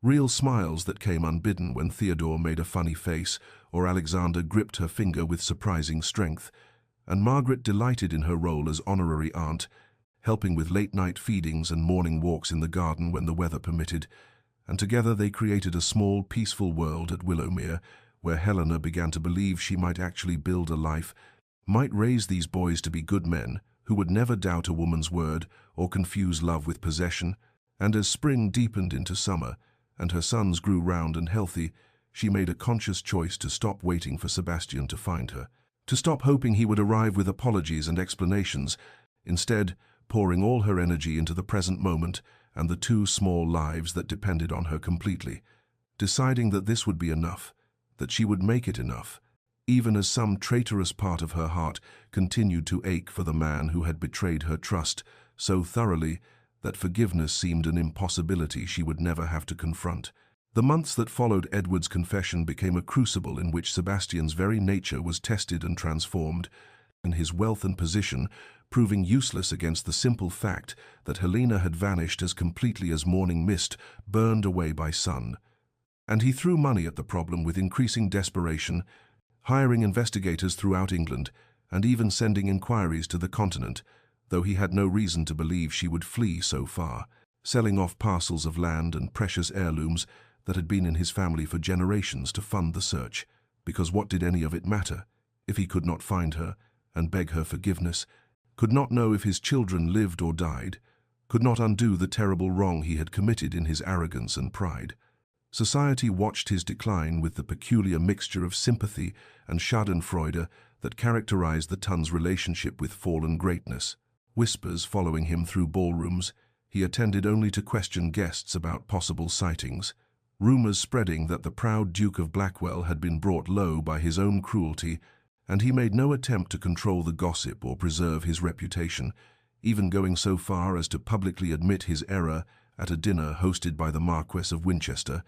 real smiles that came unbidden when Theodore made a funny face or Alexander gripped her finger with surprising strength, and Margaret delighted in her role as honorary aunt, helping with late-night feedings and morning walks in the garden when the weather permitted, and together they created a small, peaceful world at Willowmere, where Helena began to believe she might actually build a life, might raise these boys to be good men who would never doubt a woman's word or confuse love with possession. And as spring deepened into summer, and her sons grew round and healthy, she made a conscious choice to stop waiting for Sebastian to find her, to stop hoping he would arrive with apologies and explanations, instead pouring all her energy into the present moment and the two small lives that depended on her completely, deciding that this would be enough, that she would make it enough, even as some traitorous part of her heart continued to ache for the man who had betrayed her trust so thoroughly that forgiveness seemed an impossibility she would never have to confront. The months that followed Edward's confession became a crucible in which Sebastian's very nature was tested and transformed, and his wealth and position proving useless against the simple fact that Helena had vanished as completely as morning mist burned away by sun. And he threw money at the problem with increasing desperation, hiring investigators throughout England and even sending inquiries to the continent, though he had no reason to believe she would flee so far, selling off parcels of land and precious heirlooms that had been in his family for generations to fund the search, because what did any of it matter if he could not find her and beg her forgiveness, could not know if his children lived or died, could not undo the terrible wrong he had committed in his arrogance and pride. Society watched his decline with the peculiar mixture of sympathy and schadenfreude that characterized the Tun's relationship with fallen greatness. Whispers following him through ballrooms, he attended only to question guests about possible sightings, rumors spreading that the proud Duke of Blackwell had been brought low by his own cruelty, and he made no attempt to control the gossip or preserve his reputation, even going so far as to publicly admit his error at a dinner hosted by the Marquess of Winchester,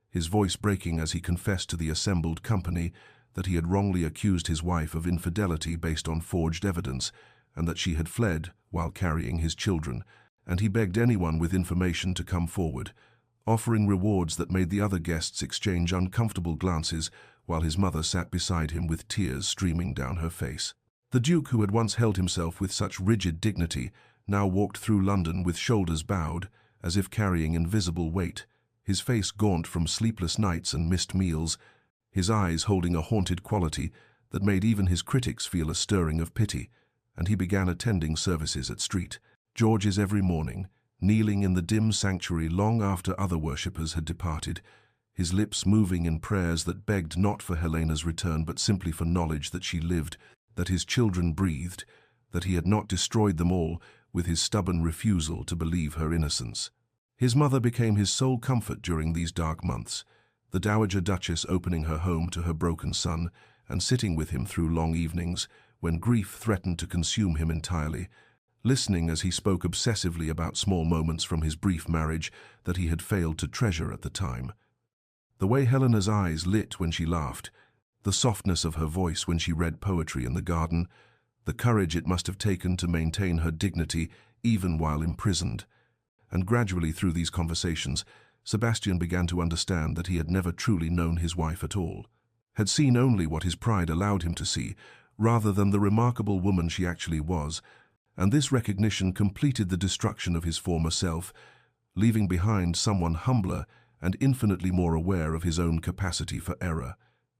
his voice breaking as he confessed to the assembled company that he had wrongly accused his wife of infidelity based on forged evidence, and that she had fled while carrying his children, and he begged anyone with information to come forward, offering rewards that made the other guests exchange uncomfortable glances while his mother sat beside him with tears streaming down her face. The Duke, who had once held himself with such rigid dignity, now walked through London with shoulders bowed, as if carrying invisible weight, his face gaunt from sleepless nights and missed meals, his eyes holding a haunted quality that made even his critics feel a stirring of pity, and he began attending services at St. George's every morning, kneeling in the dim sanctuary long after other worshippers had departed, his lips moving in prayers that begged not for Helena's return but simply for knowledge that she lived, that his children breathed, that he had not destroyed them all with his stubborn refusal to believe her innocence. His mother became his sole comfort during these dark months, the Dowager Duchess opening her home to her broken son and sitting with him through long evenings when grief threatened to consume him entirely, listening as he spoke obsessively about small moments from his brief marriage that he had failed to treasure at the time. The way Helena's eyes lit when she laughed, the softness of her voice when she read poetry in the garden, the courage it must have taken to maintain her dignity even while imprisoned. And gradually through these conversations, Sebastian began to understand that he had never truly known his wife at all, had seen only what his pride allowed him to see, rather than the remarkable woman she actually was, and this recognition completed the destruction of his former self, leaving behind someone humbler and infinitely more aware of his own capacity for error.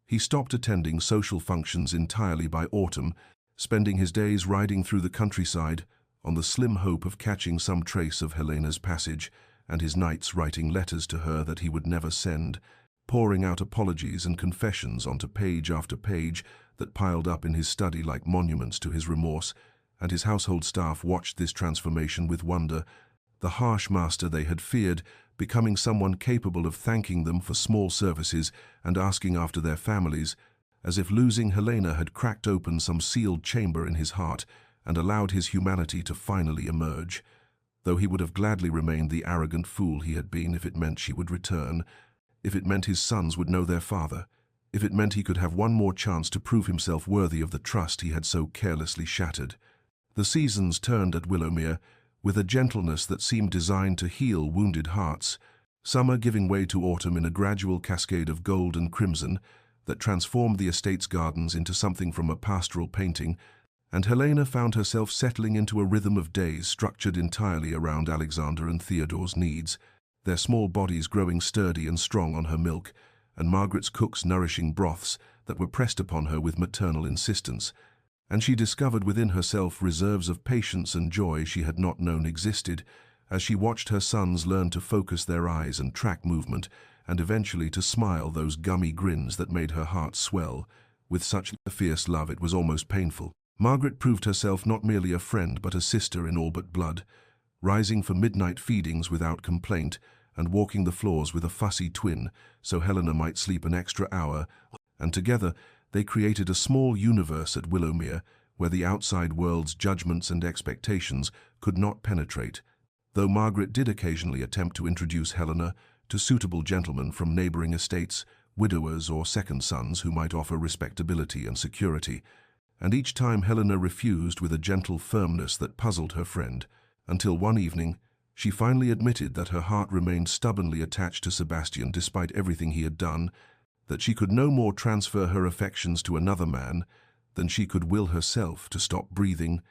He stopped attending social functions entirely by autumn, spending his days riding through the countryside on the slim hope of catching some trace of Helena's passage, and his nights writing letters to her that he would never send, pouring out apologies and confessions onto page after page that piled up in his study like monuments to his remorse, and his household staff watched this transformation with wonder, the harsh master they had feared becoming someone capable of thanking them for small services and asking after their families, as if losing Helena had cracked open some sealed chamber in his heart and allowed his humanity to finally emerge. Though he would have gladly remained the arrogant fool he had been if it meant she would return, if it meant his sons would know their father, if it meant he could have one more chance to prove himself worthy of the trust he had so carelessly shattered. The seasons turned at Willowmere with a gentleness that seemed designed to heal wounded hearts, summer giving way to autumn in a gradual cascade of gold and crimson that transformed the estate's gardens into something from a pastoral painting, and Helena found herself settling into a rhythm of days structured entirely around Alexander and Theodore's needs, their small bodies growing sturdy and strong on her milk, and Margaret's cook's nourishing broths that were pressed upon her with maternal insistence, and she discovered within herself reserves of patience and joy she had not known existed, as she watched her sons learn to focus their eyes and track movement, and eventually to smile those gummy grins that made her heart swell, with such fierce love it was almost painful. Margaret proved herself not merely a friend but a sister in all but blood, rising for midnight feedings without complaint, and walking the floors with a fussy twin so Helena might sleep an extra hour, and together they created a small universe at Willowmere where the outside world's judgments and expectations could not penetrate, though Margaret did occasionally attempt to introduce Helena to suitable gentlemen from neighboring estates, widowers or second sons who might offer respectability and security, and each time Helena refused with a gentle firmness that puzzled her friend, until one evening she finally admitted that her heart remained stubbornly attached to Sebastian despite everything he had done, that she could no more transfer her affections to another man than she could will herself to stop breathing,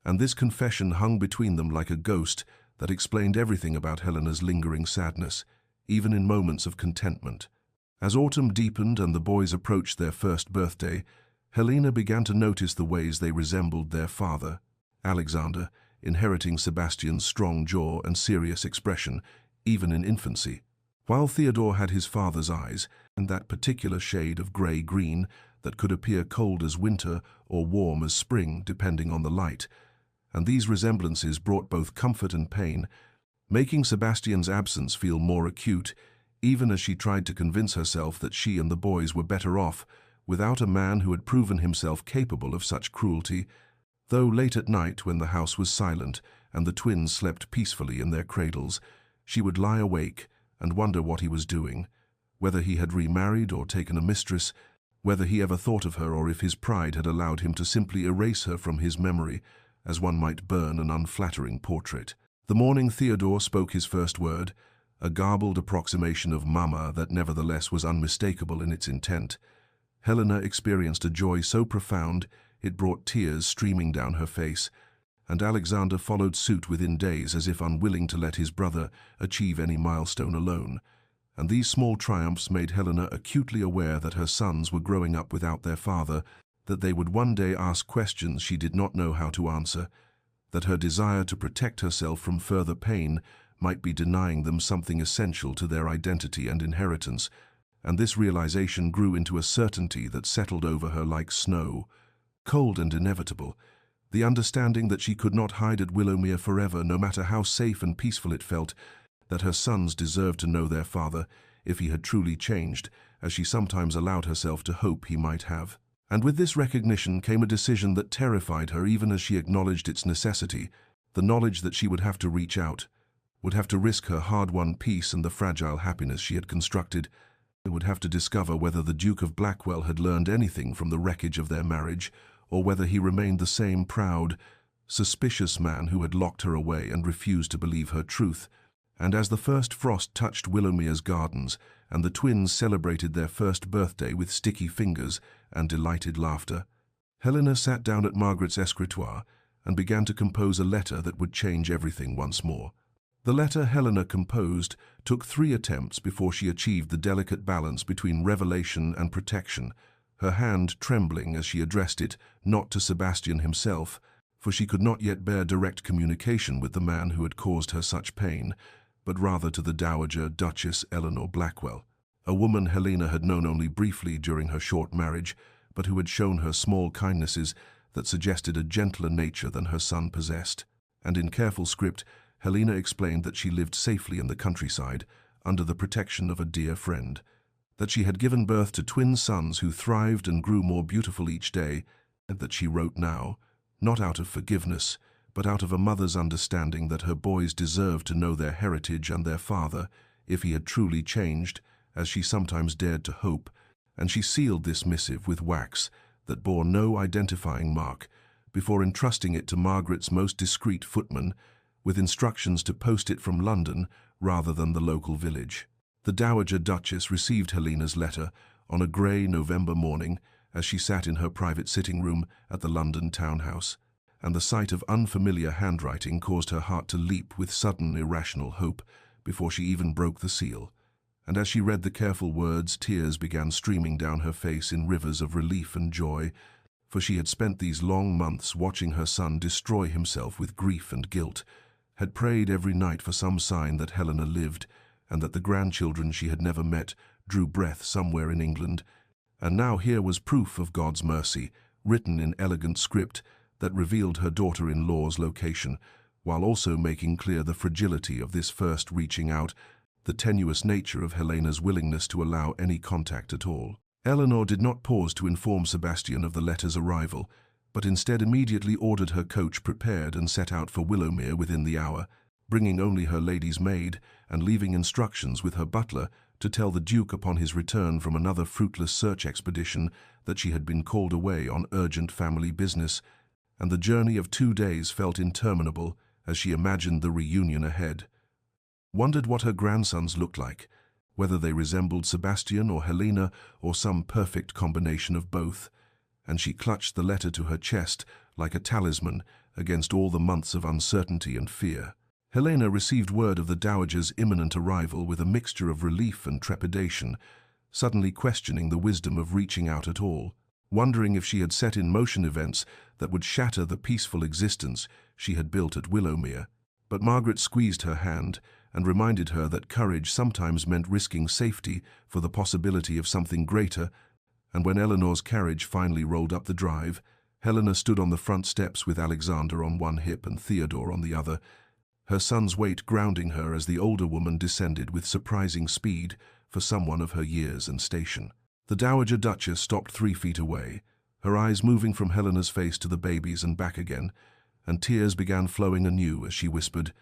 and this confession hung between them like a ghost that explained everything about Helena's lingering sadness, even in moments of contentment. As autumn deepened and the boys approached their first birthday, Helena began to notice the ways they resembled their father, Alexander, inheriting Sebastian's strong jaw and serious expression, even in infancy, while Theodore had his father's eyes, and that particular shade of grey-green that could appear cold as winter or warm as spring depending on the light, and these resemblances brought both comfort and pain, making Sebastian's absence feel more acute, even as she tried to convince herself that she and the boys were better off without a man who had proven himself capable of such cruelty, though late at night when the house was silent and the twins slept peacefully in their cradles, she would lie awake and wonder what he was doing, whether he had remarried or taken a mistress, whether he ever thought of her, or if his pride had allowed him to simply erase her from his memory, as one might burn an unflattering portrait. The morning Theodore spoke his first word, a garbled approximation of mama that nevertheless was unmistakable in its intent, Helena experienced a joy so profound it brought tears streaming down her face, and Alexander followed suit within days as if unwilling to let his brother achieve any milestone alone. And these small triumphs made Helena acutely aware that her sons were growing up without their father, that they would one day ask questions she did not know how to answer, that her desire to protect herself from further pain might be denying them something essential to their identity and inheritance, and this realization grew into a certainty that settled over her like snow, cold and inevitable, the understanding that she could not hide at Willowmere forever, no matter how safe and peaceful it felt, that her sons deserved to know their father if he had truly changed, as she sometimes allowed herself to hope he might have. And with this recognition came a decision that terrified her even as she acknowledged its necessity, the knowledge that she would have to reach out, would have to risk her hard-won peace and the fragile happiness she had constructed, would have to discover whether the Duke of Blackwell had learned anything from the wreckage of their marriage, or whether he remained the same proud, suspicious man who had locked her away and refused to believe her truth. And as the first frost touched Willowmere's gardens, and the twins celebrated their first birthday with sticky fingers and delighted laughter, Helena sat down at Margaret's escritoire and began to compose a letter that would change everything once more. The letter Helena composed took 3 attempts before she achieved the delicate balance between revelation and protection, her hand trembling as she addressed it, not to Sebastian himself, for she could not yet bear direct communication with the man who had caused her such pain, but rather to the Dowager Duchess Eleanor Blackwell, a woman Helena had known only briefly during her short marriage, but who had shown her small kindnesses that suggested a gentler nature than her son possessed. And in careful script, Helena explained that she lived safely in the countryside, under the protection of a dear friend, that she had given birth to twin sons who thrived and grew more beautiful each day, and that she wrote now, not out of forgiveness, but out of a mother's understanding that her boys deserved to know their heritage and their father, if he had truly changed, as she sometimes dared to hope, and she sealed this missive with wax that bore no identifying mark, before entrusting it to Margaret's most discreet footman, with instructions to post it from London rather than the local village. The Dowager Duchess received Helena's letter on a grey November morning as she sat in her private sitting room at the London townhouse, and the sight of unfamiliar handwriting caused her heart to leap with sudden irrational hope before she even broke the seal. And as she read the careful words, tears began streaming down her face in rivers of relief and joy, for she had spent these long months watching her son destroy himself with grief and guilt, had prayed every night for some sign that Helena lived, and that the grandchildren she had never met drew breath somewhere in England, and now here was proof of God's mercy, written in elegant script that revealed her daughter-in-law's location, while also making clear the fragility of this first reaching out, the tenuous nature of Helena's willingness to allow any contact at all. Eleanor did not pause to inform Sebastian of the letter's arrival, but instead immediately ordered her coach prepared and set out for Willowmere within the hour, bringing only her lady's maid and leaving instructions with her butler to tell the Duke upon his return from another fruitless search expedition that she had been called away on urgent family business, and the journey of 2 days felt interminable as she imagined the reunion ahead. Wondered what her grandsons looked like, whether they resembled Sebastian or Helena or some perfect combination of both, and she clutched the letter to her chest like a talisman against all the months of uncertainty and fear. Helena received word of the Dowager's imminent arrival with a mixture of relief and trepidation, suddenly questioning the wisdom of reaching out at all, wondering if she had set in motion events that would shatter the peaceful existence she had built at Willowmere. But Margaret squeezed her hand and reminded her that courage sometimes meant risking safety for the possibility of something greater, and when Eleanor's carriage finally rolled up the drive, Helena stood on the front steps with Alexander on one hip and Theodore on the other, her son's weight grounding her as the older woman descended with surprising speed for someone of her years and station. The Dowager Duchess stopped 3 feet away, her eyes moving from Helena's face to the baby's and back again, and tears began flowing anew as she whispered,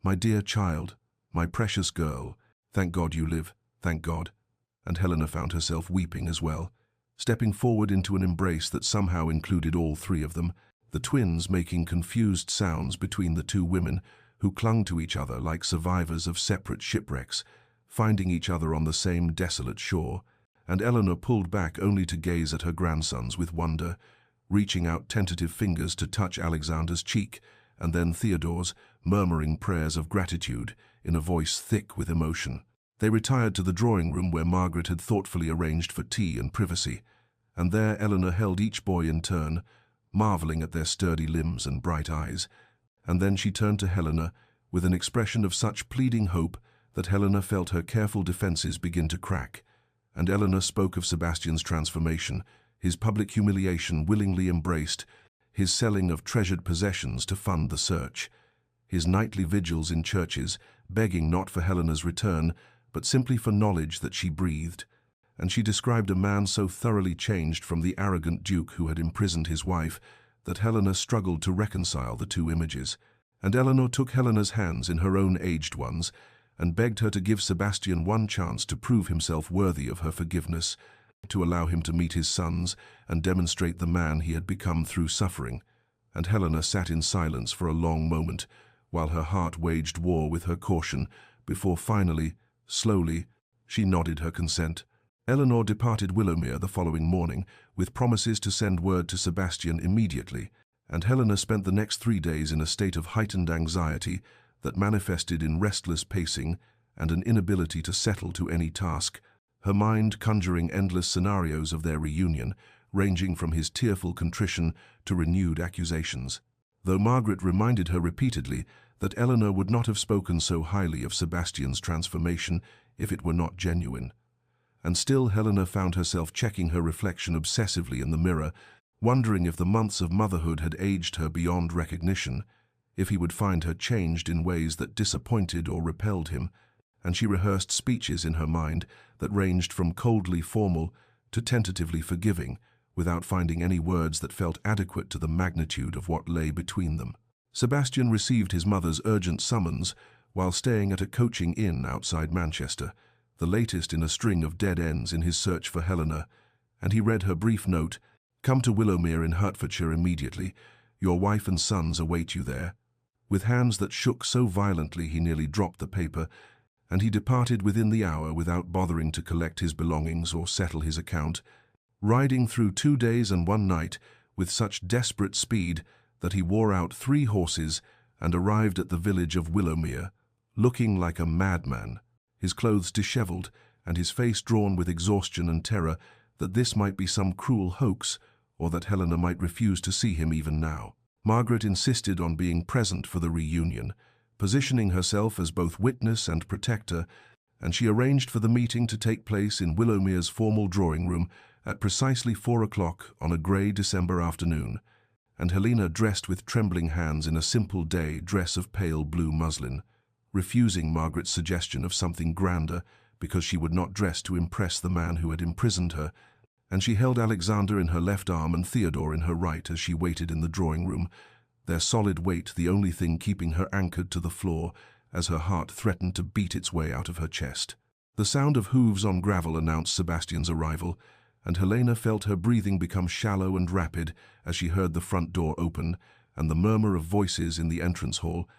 "My dear child, my precious girl, thank God you live, thank God." And Helena found herself weeping as well, stepping forward into an embrace that somehow included all 3 of them, the twins making confused sounds between the 2 women who clung to each other like survivors of separate shipwrecks, finding each other on the same desolate shore, and Eleanor pulled back only to gaze at her grandsons with wonder, reaching out tentative fingers to touch Alexander's cheek, and then Theodore's, murmuring prayers of gratitude in a voice thick with emotion. They retired to the drawing room where Margaret had thoughtfully arranged for tea and privacy, and there Eleanor held each boy in turn, marveling at their sturdy limbs and bright eyes, and then she turned to Helena with an expression of such pleading hope that Helena felt her careful defenses begin to crack, and Eleanor spoke of Sebastian's transformation, his public humiliation willingly embraced, his selling of treasured possessions to fund the search, his nightly vigils in churches, begging not for Helena's return, but simply for knowledge that she breathed, and she described a man so thoroughly changed from the arrogant duke who had imprisoned his wife that Helena struggled to reconcile the 2 images, and Eleanor took Helena's hands in her own aged ones and begged her to give Sebastian one chance to prove himself worthy of her forgiveness, to allow him to meet his sons and demonstrate the man he had become through suffering. And Helena sat in silence for a long moment, while her heart waged war with her caution, before finally, slowly, she nodded her consent. Eleanor departed Willowmere the following morning, with promises to send word to Sebastian immediately, and Helena spent the next 3 days in a state of heightened anxiety that manifested in restless pacing and an inability to settle to any task, her mind conjuring endless scenarios of their reunion, ranging from his tearful contrition to renewed accusations. Though Margaret reminded her repeatedly that Eleanor would not have spoken so highly of Sebastian's transformation if it were not genuine. And still Helena found herself checking her reflection obsessively in the mirror, wondering if the months of motherhood had aged her beyond recognition, if he would find her changed in ways that disappointed or repelled him, and she rehearsed speeches in her mind that ranged from coldly formal to tentatively forgiving, without finding any words that felt adequate to the magnitude of what lay between them. Sebastian received his mother's urgent summons while staying at a coaching inn outside Manchester, the latest in a string of dead ends in his search for Helena, and he read her brief note, "Come to Willowmere in Hertfordshire immediately. Your wife and sons await you there." With hands that shook so violently he nearly dropped the paper, and he departed within the hour without bothering to collect his belongings or settle his account, riding through 2 days and 1 night with such desperate speed that he wore out 3 horses and arrived at the village of Willowmere, looking like a madman, his clothes disheveled and his face drawn with exhaustion and terror that this might be some cruel hoax, or that Helena might refuse to see him even now. Margaret insisted on being present for the reunion, positioning herself as both witness and protector, and she arranged for the meeting to take place in Willowmere's formal drawing room at precisely 4 o'clock on a grey December afternoon, and Helena dressed with trembling hands in a simple day dress of pale blue muslin, refusing Margaret's suggestion of something grander because she would not dress to impress the man who had imprisoned her, and she held Alexander in her left arm and Theodore in her right as she waited in the drawing room, their solid weight the only thing keeping her anchored to the floor as her heart threatened to beat its way out of her chest. The sound of hooves on gravel announced Sebastian's arrival, and Helena felt her breathing become shallow and rapid as she heard the front door open and the murmur of voices in the entrance hall,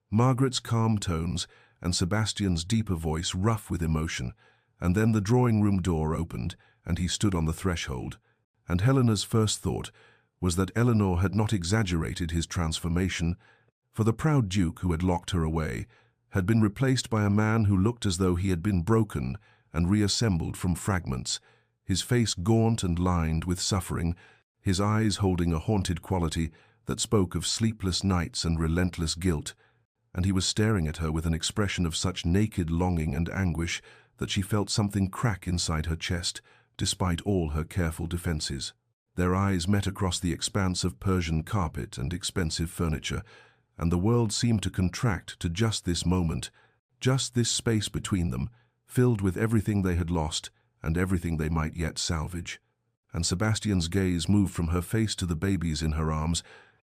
Margaret's calm tones and Sebastian's deeper voice rough with emotion, and then the drawing-room door opened and he stood on the threshold, and Helena's first thought was that Eleanor had not exaggerated his transformation, for the proud duke who had locked her away had been replaced by a man who looked as though he had been broken and reassembled from fragments, his face gaunt and lined with suffering, his eyes holding a haunted quality that spoke of sleepless nights and relentless guilt, and he was staring at her with an expression of such naked longing and anguish that she felt something crack inside her chest, despite all her careful defenses. Their eyes met across the expanse of Persian carpet and expensive furniture, and the world seemed to contract to just this moment, just this space between them, filled with everything they had lost and everything they might yet salvage. And Sebastian's gaze moved from her face to the babies in her arms,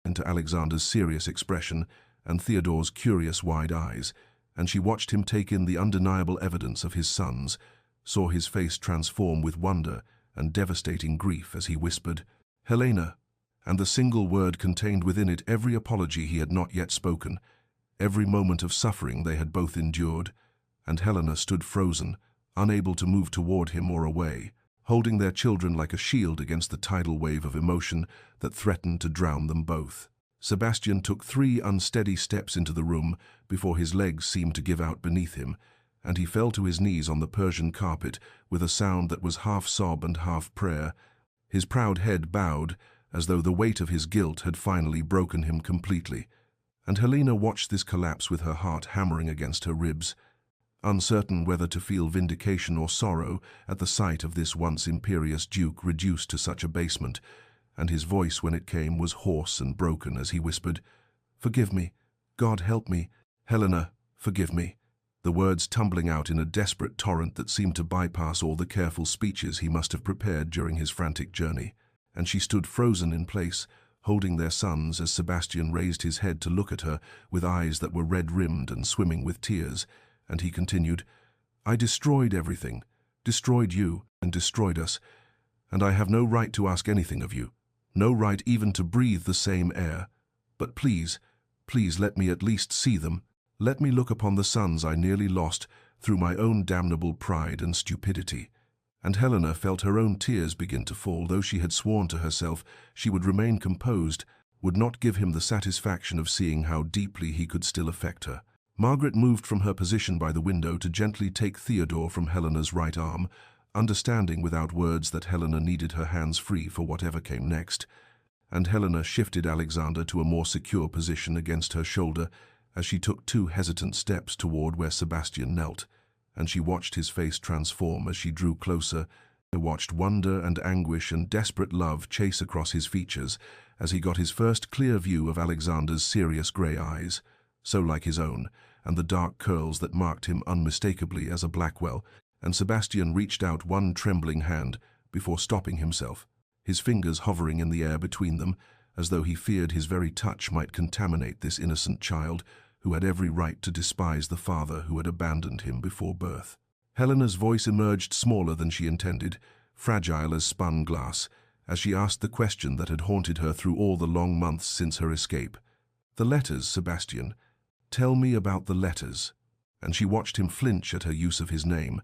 and to Alexander's serious expression and Theodore's curious wide eyes, and she watched him take in the undeniable evidence of his sons, saw his face transform with wonder and devastating grief as he whispered, "Helena," and the single word contained within it every apology he had not yet spoken, every moment of suffering they had both endured, and Helena stood frozen, unable to move toward him or away, holding their children like a shield against the tidal wave of emotion that threatened to drown them both. Sebastian took 3 unsteady steps into the room before his legs seemed to give out beneath him, and he fell to his knees on the Persian carpet with a sound that was half sob and half prayer. His proud head bowed, as though the weight of his guilt had finally broken him completely, and Helena watched this collapse with her heart hammering against her ribs, uncertain whether to feel vindication or sorrow at the sight of this once imperious duke reduced to such abasement, and his voice when it came was hoarse and broken as he whispered, "Forgive me, God help me, Helena, forgive me," the words tumbling out in a desperate torrent that seemed to bypass all the careful speeches he must have prepared during his frantic journey. And she stood frozen in place, holding their sons as Sebastian raised his head to look at her with eyes that were red-rimmed and swimming with tears, and he continued, "I destroyed everything, destroyed you and destroyed us, and I have no right to ask anything of you, no right even to breathe the same air. But please, please let me at least see them. Let me look upon the sons I nearly lost through my own damnable pride and stupidity." And Helena felt her own tears begin to fall, though she had sworn to herself she would remain composed, would not give him the satisfaction of seeing how deeply he could still affect her. Margaret moved from her position by the window to gently take Theodore from Helena's right arm, understanding without words that Helena needed her hands free for whatever came next, and Helena shifted Alexander to a more secure position against her shoulder as she took 2 hesitant steps toward where Sebastian knelt, and she watched his face transform as she drew closer, watched wonder and anguish and desperate love chase across his features as he got his first clear view of Alexander's serious grey eyes, so like his own, and the dark curls that marked him unmistakably as a Blackwell, and Sebastian reached out one trembling hand before stopping himself, his fingers hovering in the air between them, as though he feared his very touch might contaminate this innocent child who had every right to despise the father who had abandoned him before birth. Helena's voice emerged smaller than she intended, fragile as spun glass, as she asked the question that had haunted her through all the long months since her escape. "The letters, Sebastian. Tell me about the letters." And she watched him flinch at her use of his name,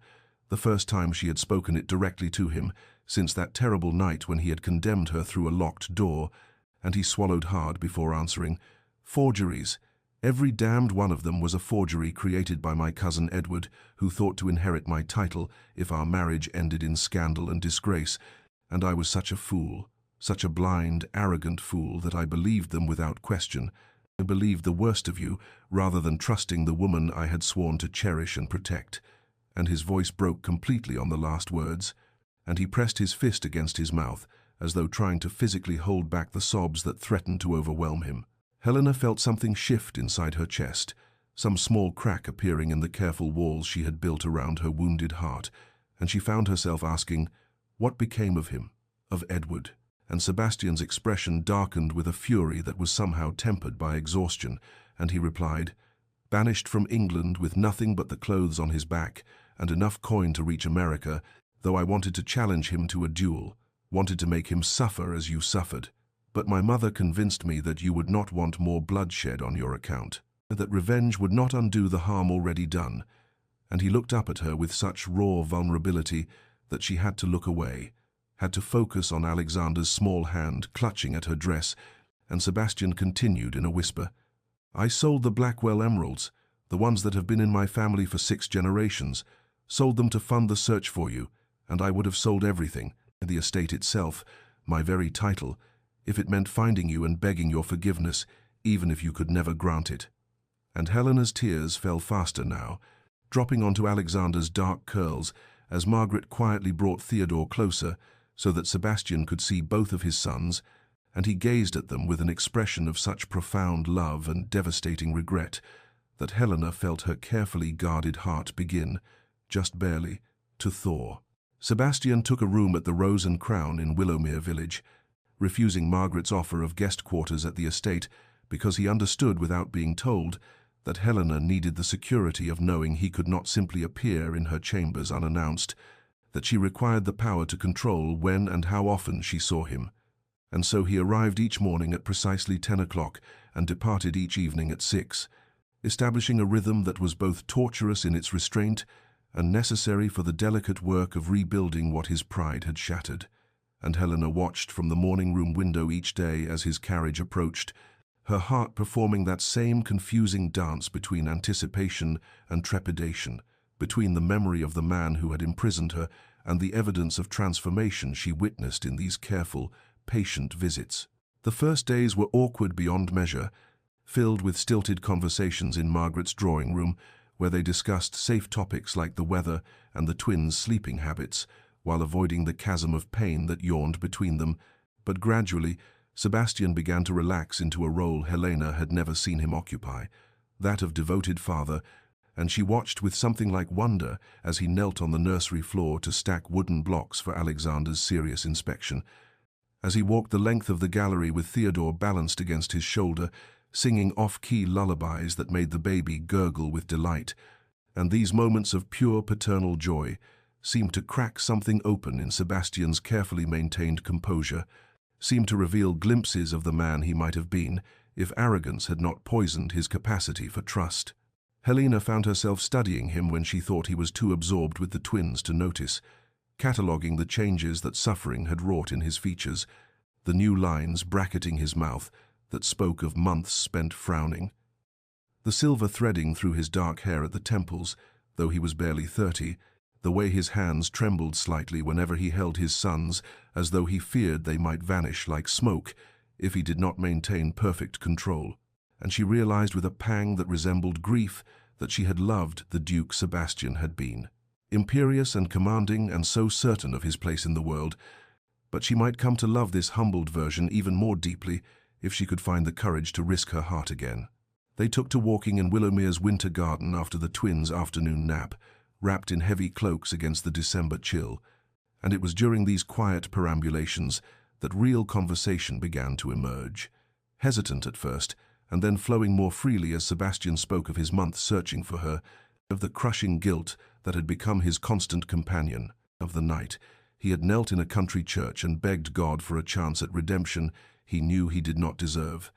the first time she had spoken it directly to him since that terrible night when he had condemned her through a locked door, and he swallowed hard before answering, "Forgeries. Every damned one of them was a forgery created by my cousin Edward, who thought to inherit my title if our marriage ended in scandal and disgrace, and I was such a fool, such a blind, arrogant fool that I believed them without question. I believed the worst of you rather than trusting the woman I had sworn to cherish and protect." And his voice broke completely on the last words, and he pressed his fist against his mouth, as though trying to physically hold back the sobs that threatened to overwhelm him. Helena felt something shift inside her chest, some small crack appearing in the careful walls she had built around her wounded heart, and she found herself asking, what became of him, of Edward? And Sebastian's expression darkened with a fury that was somehow tempered by exhaustion, and he replied, "Banished from England with nothing but the clothes on his back and enough coin to reach America, though I wanted to challenge him to a duel, wanted to make him suffer as you suffered. But my mother convinced me that you would not want more bloodshed on your account, that revenge would not undo the harm already done." And he looked up at her with such raw vulnerability that she had to look away, had to focus on Alexander's small hand clutching at her dress, and Sebastian continued in a whisper, "I sold the Blackwell emeralds, the ones that have been in my family for 6 generations, sold them to fund the search for you, and I would have sold everything, the estate itself, my very title, if it meant finding you and begging your forgiveness, even if you could never grant it." And Helena's tears fell faster now, dropping onto Alexander's dark curls as Margaret quietly brought Theodore closer so that Sebastian could see both of his sons, and he gazed at them with an expression of such profound love and devastating regret that Helena felt her carefully guarded heart begin, just barely, to thaw. Sebastian took a room at the Rose and Crown in Willowmere village, refusing Margaret's offer of guest quarters at the estate because he understood without being told that Helena needed the security of knowing he could not simply appear in her chambers unannounced, that she required the power to control when and how often she saw him. And so he arrived each morning at precisely 10 o'clock and departed each evening at 6, establishing a rhythm that was both torturous in its restraint and necessary for the delicate work of rebuilding what his pride had shattered. And Helena watched from the morning room window each day as his carriage approached, her heart performing that same confusing dance between anticipation and trepidation, between the memory of the man who had imprisoned her and the evidence of transformation she witnessed in these careful, patient visits. The first days were awkward beyond measure, filled with stilted conversations in Margaret's drawing room, where they discussed safe topics like the weather and the twins' sleeping habits, while avoiding the chasm of pain that yawned between them. But gradually, Sebastian began to relax into a role Helena had never seen him occupy, that of devoted father, and she watched with something like wonder as he knelt on the nursery floor to stack wooden blocks for Alexander's serious inspection. As he walked the length of the gallery with Theodore balanced against his shoulder, singing off-key lullabies that made the baby gurgle with delight, and these moments of pure paternal joy seemed to crack something open in Sebastian's carefully maintained composure, seemed to reveal glimpses of the man he might have been if arrogance had not poisoned his capacity for trust. Helena found herself studying him when she thought he was too absorbed with the twins to notice, cataloguing the changes that suffering had wrought in his features, the new lines bracketing his mouth that spoke of months spent frowning. The silver threading through his dark hair at the temples, though he was barely 30, the way his hands trembled slightly whenever he held his sons, as though he feared they might vanish like smoke if he did not maintain perfect control. And she realized with a pang that resembled grief that she had loved the Duke Sebastian had been. Imperious and commanding and so certain of his place in the world, but she might come to love this humbled version even more deeply if she could find the courage to risk her heart again. They took to walking in Willowmere's winter garden after the twins' afternoon nap, wrapped in heavy cloaks against the December chill, and it was during these quiet perambulations that real conversation began to emerge. Hesitant at first, and then flowing more freely as Sebastian spoke of his months searching for her, of the crushing guilt that had become his constant companion, of the night he had knelt in a country church and begged God for a chance at redemption he knew he did not deserve.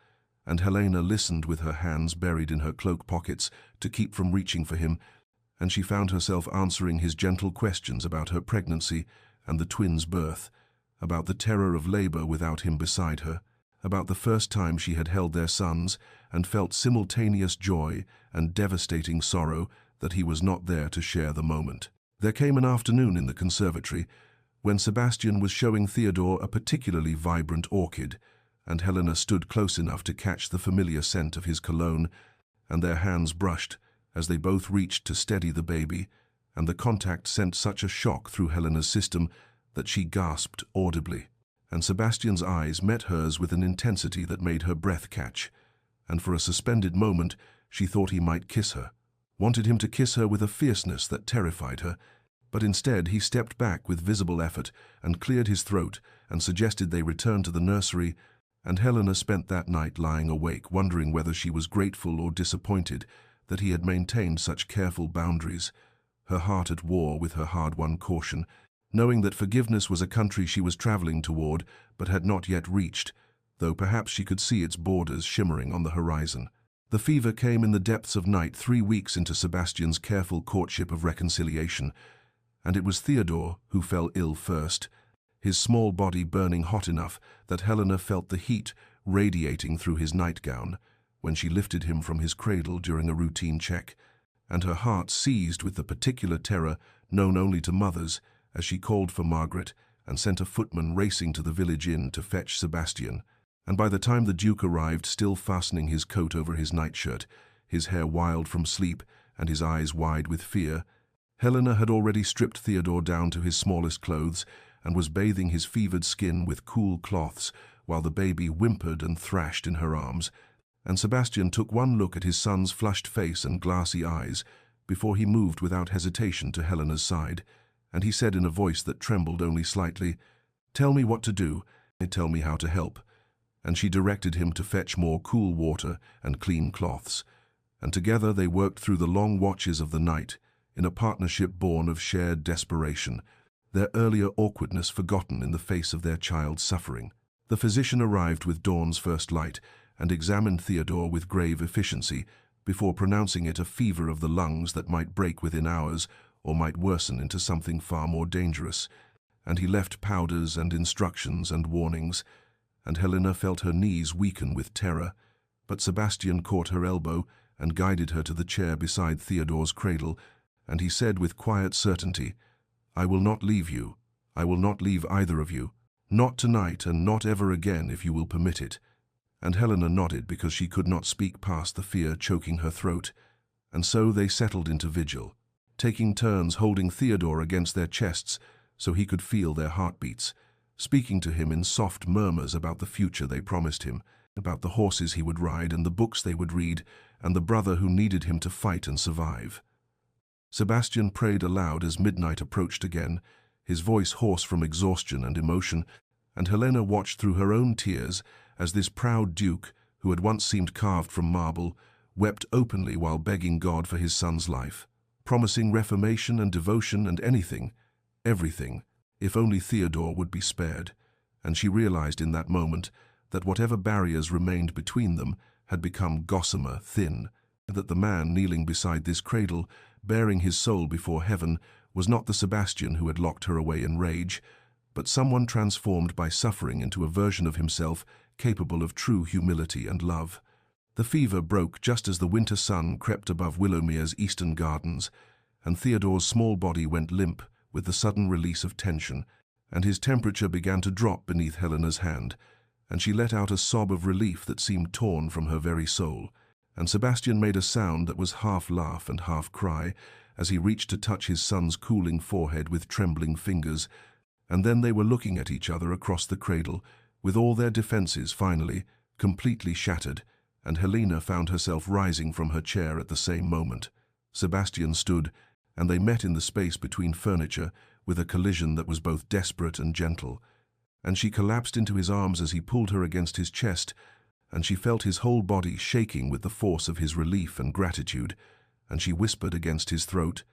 And Helena listened with her hands buried in her cloak pockets to keep from reaching for him, and she found herself answering his gentle questions about her pregnancy and the twins' birth, about the terror of labor without him beside her, about the first time she had held their sons and felt simultaneous joy and devastating sorrow that he was not there to share the moment. There came an afternoon in the conservatory when Sebastian was showing Theodore a particularly vibrant orchid, and Helena stood close enough to catch the familiar scent of his cologne, and their hands brushed as they both reached to steady the baby, and the contact sent such a shock through Helena's system that she gasped audibly, and Sebastian's eyes met hers with an intensity that made her breath catch, and for a suspended moment she thought he might kiss her, wanted him to kiss her with a fierceness that terrified her, but instead he stepped back with visible effort and cleared his throat and suggested they return to the nursery, and Helena spent that night lying awake, wondering whether she was grateful or disappointed that he had maintained such careful boundaries, her heart at war with her hard-won caution, knowing that forgiveness was a country she was traveling toward but had not yet reached, though perhaps she could see its borders shimmering on the horizon. The fever came in the depths of night 3 weeks into Sebastian's careful courtship of reconciliation, and it was Theodore who fell ill first, his small body burning hot enough that Helena felt the heat radiating through his nightgown when she lifted him from his cradle during a routine check, and her heart seized with the particular terror known only to mothers as she called for Margaret and sent a footman racing to the village inn to fetch Sebastian. And by the time the Duke arrived, still fastening his coat over his nightshirt, his hair wild from sleep and his eyes wide with fear, Helena had already stripped Theodore down to his smallest clothes and was bathing his fevered skin with cool cloths while the baby whimpered and thrashed in her arms, and Sebastian took one look at his son's flushed face and glassy eyes before he moved without hesitation to Helena's side, and he said in a voice that trembled only slightly, "Tell me what to do, and tell me how to help." And she directed him to fetch more cool water and clean cloths, and together they worked through the long watches of the night in a partnership born of shared desperation, their earlier awkwardness forgotten in the face of their child's suffering. The physician arrived with dawn's first light and examined Theodore with grave efficiency before pronouncing it a fever of the lungs that might break within hours or might worsen into something far more dangerous. And he left powders and instructions and warnings, and Helena felt her knees weaken with terror. But Sebastian caught her elbow and guided her to the chair beside Theodore's cradle, and he said with quiet certainty, "I will not leave you. I will not leave either of you. Not tonight and not ever again if you will permit it." And Helena nodded because she could not speak past the fear choking her throat. And so they settled into vigil, taking turns holding Theodore against their chests so he could feel their heartbeats, speaking to him in soft murmurs about the future they promised him, about the horses he would ride and the books they would read, and the brother who needed him to fight and survive. Sebastian prayed aloud as midnight approached again, his voice hoarse from exhaustion and emotion, and Helena watched through her own tears as this proud duke, who had once seemed carved from marble, wept openly while begging God for his son's life, promising reformation and devotion and anything, everything, if only Theodore would be spared. And she realized in that moment that whatever barriers remained between them had become gossamer thin, and that the man kneeling beside this cradle, bearing his soul before heaven, was not the Sebastian who had locked her away in rage, but someone transformed by suffering into a version of himself capable of true humility and love. The fever broke just as the winter sun crept above Willowmere's eastern gardens, and Theodore's small body went limp with the sudden release of tension, and his temperature began to drop beneath Helena's hand, and she let out a sob of relief that seemed torn from her very soul. And Sebastian made a sound that was half laugh and half cry as he reached to touch his son's cooling forehead with trembling fingers, and then they were looking at each other across the cradle, with all their defenses finally completely shattered, and Helena found herself rising from her chair at the same moment. Sebastian stood, and they met in the space between furniture with a collision that was both desperate and gentle, and she collapsed into his arms as he pulled her against his chest, and she felt his whole body shaking with the force of his relief and gratitude, and she whispered against his throat,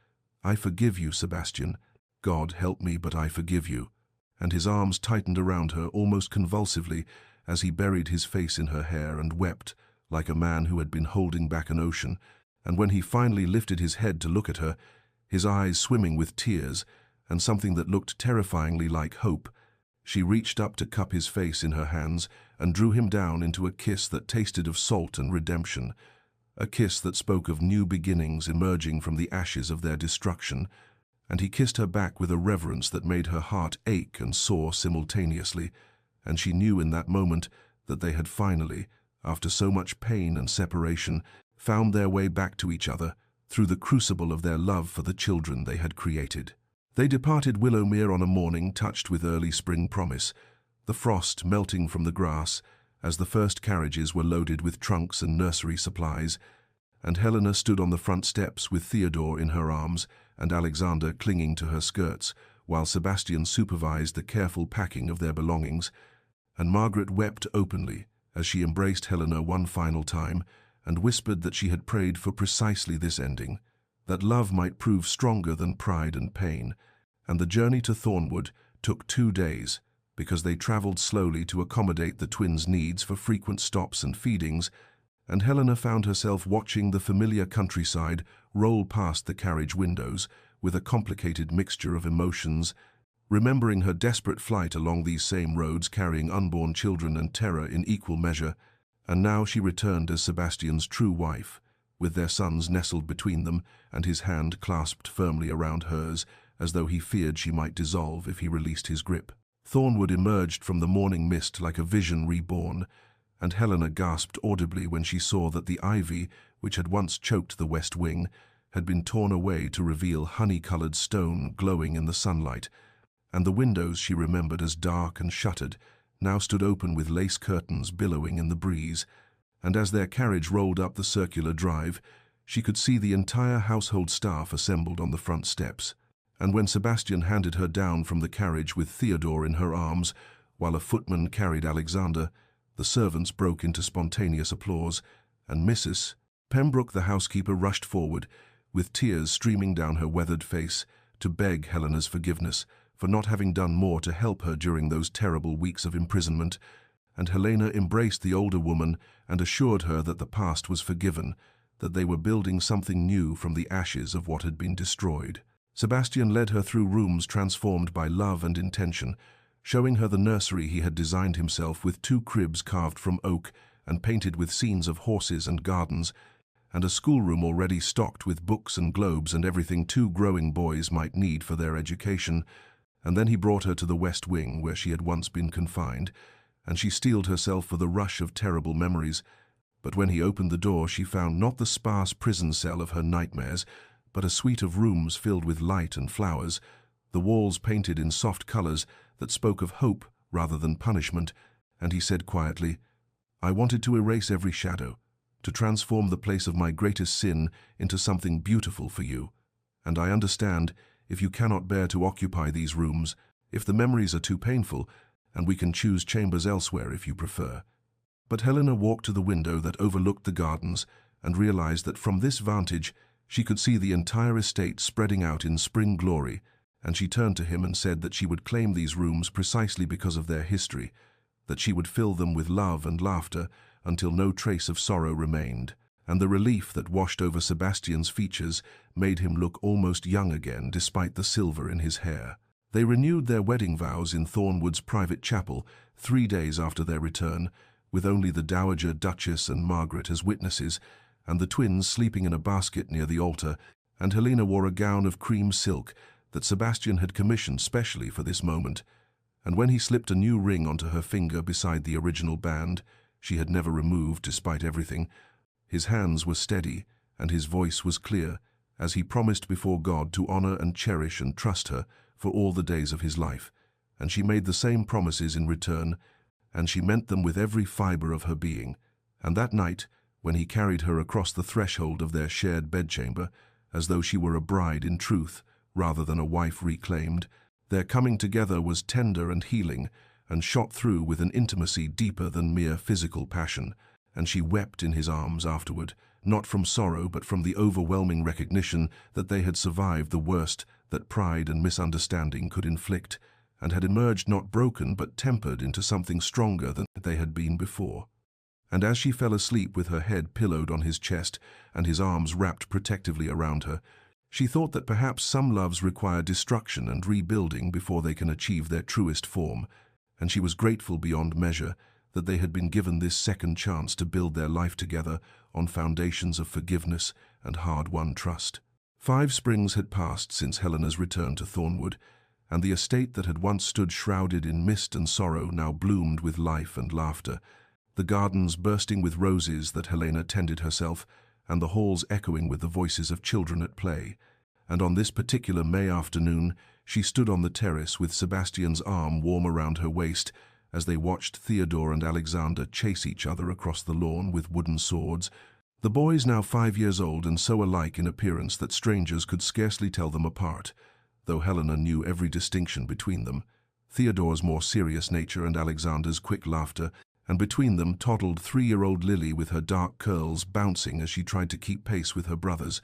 "I forgive you, Sebastian. God help me, but I forgive you." And his arms tightened around her almost convulsively as he buried his face in her hair and wept like a man who had been holding back an ocean. And when he finally lifted his head to look at her, his eyes swimming with tears and something that looked terrifyingly like hope, she reached up to cup his face in her hands and drew him down into a kiss that tasted of salt and redemption, a kiss that spoke of new beginnings emerging from the ashes of their destruction. And he kissed her back with a reverence that made her heart ache and soar simultaneously, and she knew in that moment that they had finally, after so much pain and separation, found their way back to each other through the crucible of their love for the children they had created. They departed Willowmere on a morning touched with early spring promise, the frost melting from the grass as the first carriages were loaded with trunks and nursery supplies, and Helena stood on the front steps with Theodore in her arms and Alexander clinging to her skirts, while Sebastian supervised the careful packing of their belongings, and Margaret wept openly as she embraced Helena one final time and whispered that she had prayed for precisely this ending, that love might prove stronger than pride and pain. And the journey to Thornwood took 2 days, because they traveled slowly to accommodate the twins' needs for frequent stops and feedings, and Helena found herself watching the familiar countryside roll past the carriage windows with a complicated mixture of emotions, remembering her desperate flight along these same roads carrying unborn children and terror in equal measure. And now she returned as Sebastian's true wife, with their sons nestled between them and his hand clasped firmly around hers, as though he feared she might dissolve if he released his grip. Thornwood emerged from the morning mist like a vision reborn, and Helena gasped audibly when she saw that the ivy, which had once choked the west wing, had been torn away to reveal honey-colored stone glowing in the sunlight, and the windows she remembered as dark and shuttered now stood open with lace curtains billowing in the breeze, and as their carriage rolled up the circular drive, she could see the entire household staff assembled on the front steps. And when Sebastian handed her down from the carriage with Theodore in her arms, while a footman carried Alexander, the servants broke into spontaneous applause, and Mrs. Pembroke, the housekeeper, rushed forward, with tears streaming down her weathered face, to beg Helena's forgiveness for not having done more to help her during those terrible weeks of imprisonment, and Helena embraced the older woman and assured her that the past was forgiven, that they were building something new from the ashes of what had been destroyed. Sebastian led her through rooms transformed by love and intention, showing her the nursery he had designed himself with 2 cribs carved from oak and painted with scenes of horses and gardens, and a schoolroom already stocked with books and globes and everything 2 growing boys might need for their education. And then he brought her to the West Wing, where she had once been confined, and she steeled herself for the rush of terrible memories. But when he opened the door, she found not the sparse prison cell of her nightmares, but a suite of rooms filled with light and flowers, the walls painted in soft colors that spoke of hope rather than punishment, and he said quietly, "I wanted to erase every shadow, to transform the place of my greatest sin into something beautiful for you. And I understand if you cannot bear to occupy these rooms, if the memories are too painful, and we can choose chambers elsewhere if you prefer." But Helena walked to the window that overlooked the gardens and realized that from this vantage she could see the entire estate spreading out in spring glory, and she turned to him and said that she would claim these rooms precisely because of their history, that she would fill them with love and laughter until no trace of sorrow remained, and the relief that washed over Sebastian's features made him look almost young again despite the silver in his hair. They renewed their wedding vows in Thornwood's private chapel 3 days after their return, with only the Dowager Duchess and Margaret as witnesses, and the twins sleeping in a basket near the altar, and Helena wore a gown of cream silk that Sebastian had commissioned specially for this moment, and when he slipped a new ring onto her finger beside the original band, she had never removed despite everything, his hands were steady and his voice was clear, as he promised before God to honor and cherish and trust her for all the days of his life, and she made the same promises in return, and she meant them with every fiber of her being. And that night, when he carried her across the threshold of their shared bedchamber, as though she were a bride in truth, rather than a wife reclaimed, their coming together was tender and healing, and shot through with an intimacy deeper than mere physical passion, and she wept in his arms afterward, not from sorrow but from the overwhelming recognition that they had survived the worst that pride and misunderstanding could inflict, and had emerged not broken but tempered into something stronger than they had been before. And as she fell asleep with her head pillowed on his chest and his arms wrapped protectively around her, she thought that perhaps some loves require destruction and rebuilding before they can achieve their truest form, and she was grateful beyond measure that they had been given this second chance to build their life together on foundations of forgiveness and hard-won trust. 5 springs had passed since Helena's return to Thornwood, and the estate that had once stood shrouded in mist and sorrow now bloomed with life and laughter, the gardens bursting with roses that Helena tended herself, and the halls echoing with the voices of children at play. And on this particular May afternoon, she stood on the terrace with Sebastian's arm warm around her waist as they watched Theodore and Alexander chase each other across the lawn with wooden swords, the boys now 5 years old and so alike in appearance that strangers could scarcely tell them apart, though Helena knew every distinction between them. Theodore's more serious nature and Alexander's quick laughter, and between them toddled 3-year-old Lily with her dark curls bouncing as she tried to keep pace with her brothers,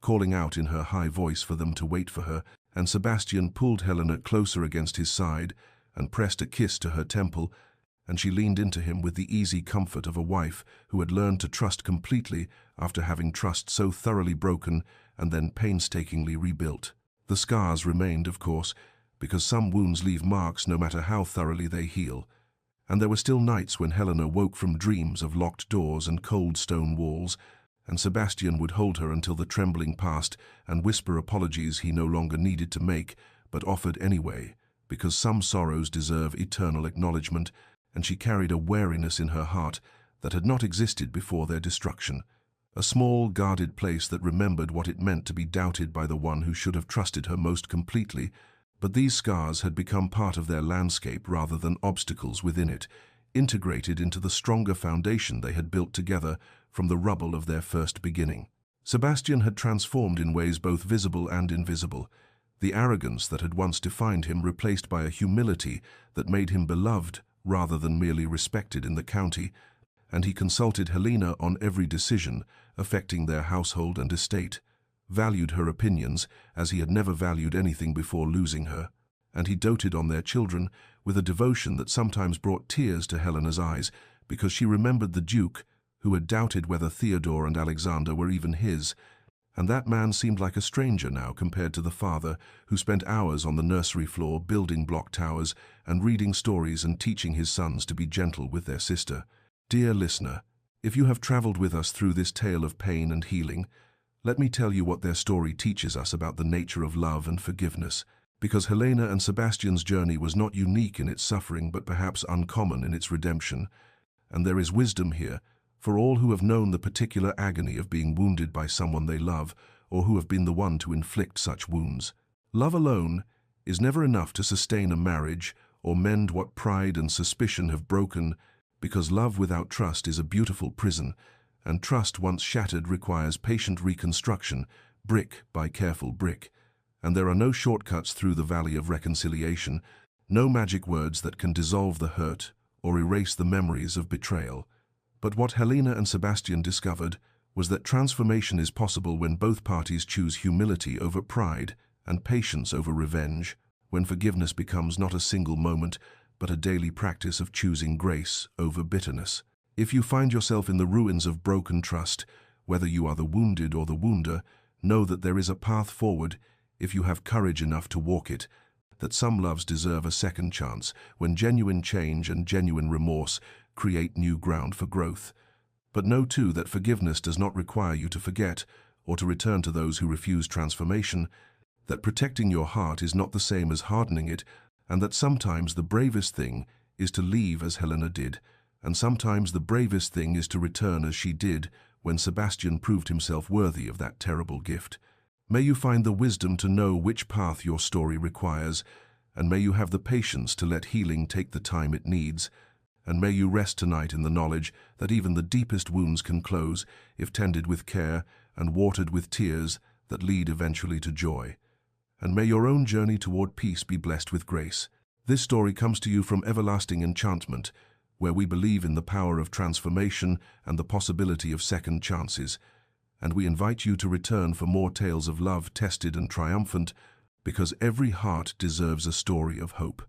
calling out in her high voice for them to wait for her, and Sebastian pulled Helena closer against his side and pressed a kiss to her temple, and she leaned into him with the easy comfort of a wife who had learned to trust completely after having trust so thoroughly broken and then painstakingly rebuilt. The scars remained, of course, because some wounds leave marks no matter how thoroughly they heal, and there were still nights when Helena woke from dreams of locked doors and cold stone walls, and Sebastian would hold her until the trembling passed and whisper apologies he no longer needed to make, but offered anyway, because some sorrows deserve eternal acknowledgement, and she carried a wariness in her heart that had not existed before their destruction, a small, guarded place that remembered what it meant to be doubted by the one who should have trusted her most completely. But these scars had become part of their landscape rather than obstacles within it, integrated into the stronger foundation they had built together from the rubble of their first beginning. Sebastian had transformed in ways both visible and invisible. the arrogance that had once defined him replaced by a humility that made him beloved rather than merely respected in the county, and he consulted Helena on every decision affecting their household and estate, valued her opinions as he had never valued anything before losing her, and he doted on their children with a devotion that sometimes brought tears to Helena's eyes because she remembered the Duke who had doubted whether Theodore and Alexander were even his, and that man seemed like a stranger now compared to the father who spent hours on the nursery floor building block towers and reading stories and teaching his sons to be gentle with their sister. Dear listener, if you have traveled with us through this tale of pain and healing, let me tell you what their story teaches us about the nature of love and forgiveness, because Helena and Sebastian's journey was not unique in its suffering but perhaps uncommon in its redemption, and there is wisdom here for all who have known the particular agony of being wounded by someone they love or who have been the one to inflict such wounds. Love alone is never enough to sustain a marriage or mend what pride and suspicion have broken, because love without trust is a beautiful prison, and trust once shattered requires patient reconstruction, brick by careful brick. And there are no shortcuts through the valley of reconciliation, no magic words that can dissolve the hurt or erase the memories of betrayal. But what Helena and Sebastian discovered was that transformation is possible when both parties choose humility over pride and patience over revenge, when forgiveness becomes not a single moment, but a daily practice of choosing grace over bitterness. If you find yourself in the ruins of broken trust, whether you are the wounded or the wounder, know that there is a path forward if you have courage enough to walk it, that some loves deserve a second chance when genuine change and genuine remorse create new ground for growth. But know too that forgiveness does not require you to forget or to return to those who refuse transformation, that protecting your heart is not the same as hardening it, and that sometimes the bravest thing is to leave as Helena did, and sometimes the bravest thing is to return as she did when Sebastian proved himself worthy of that terrible gift. May you find the wisdom to know which path your story requires, and may you have the patience to let healing take the time it needs, and may you rest tonight in the knowledge that even the deepest wounds can close if tended with care and watered with tears that lead eventually to joy. And may your own journey toward peace be blessed with grace. This story comes to you from Everlasting Enchantment, where we believe in the power of transformation and the possibility of second chances, and we invite you to return for more tales of love tested and triumphant, because every heart deserves a story of hope.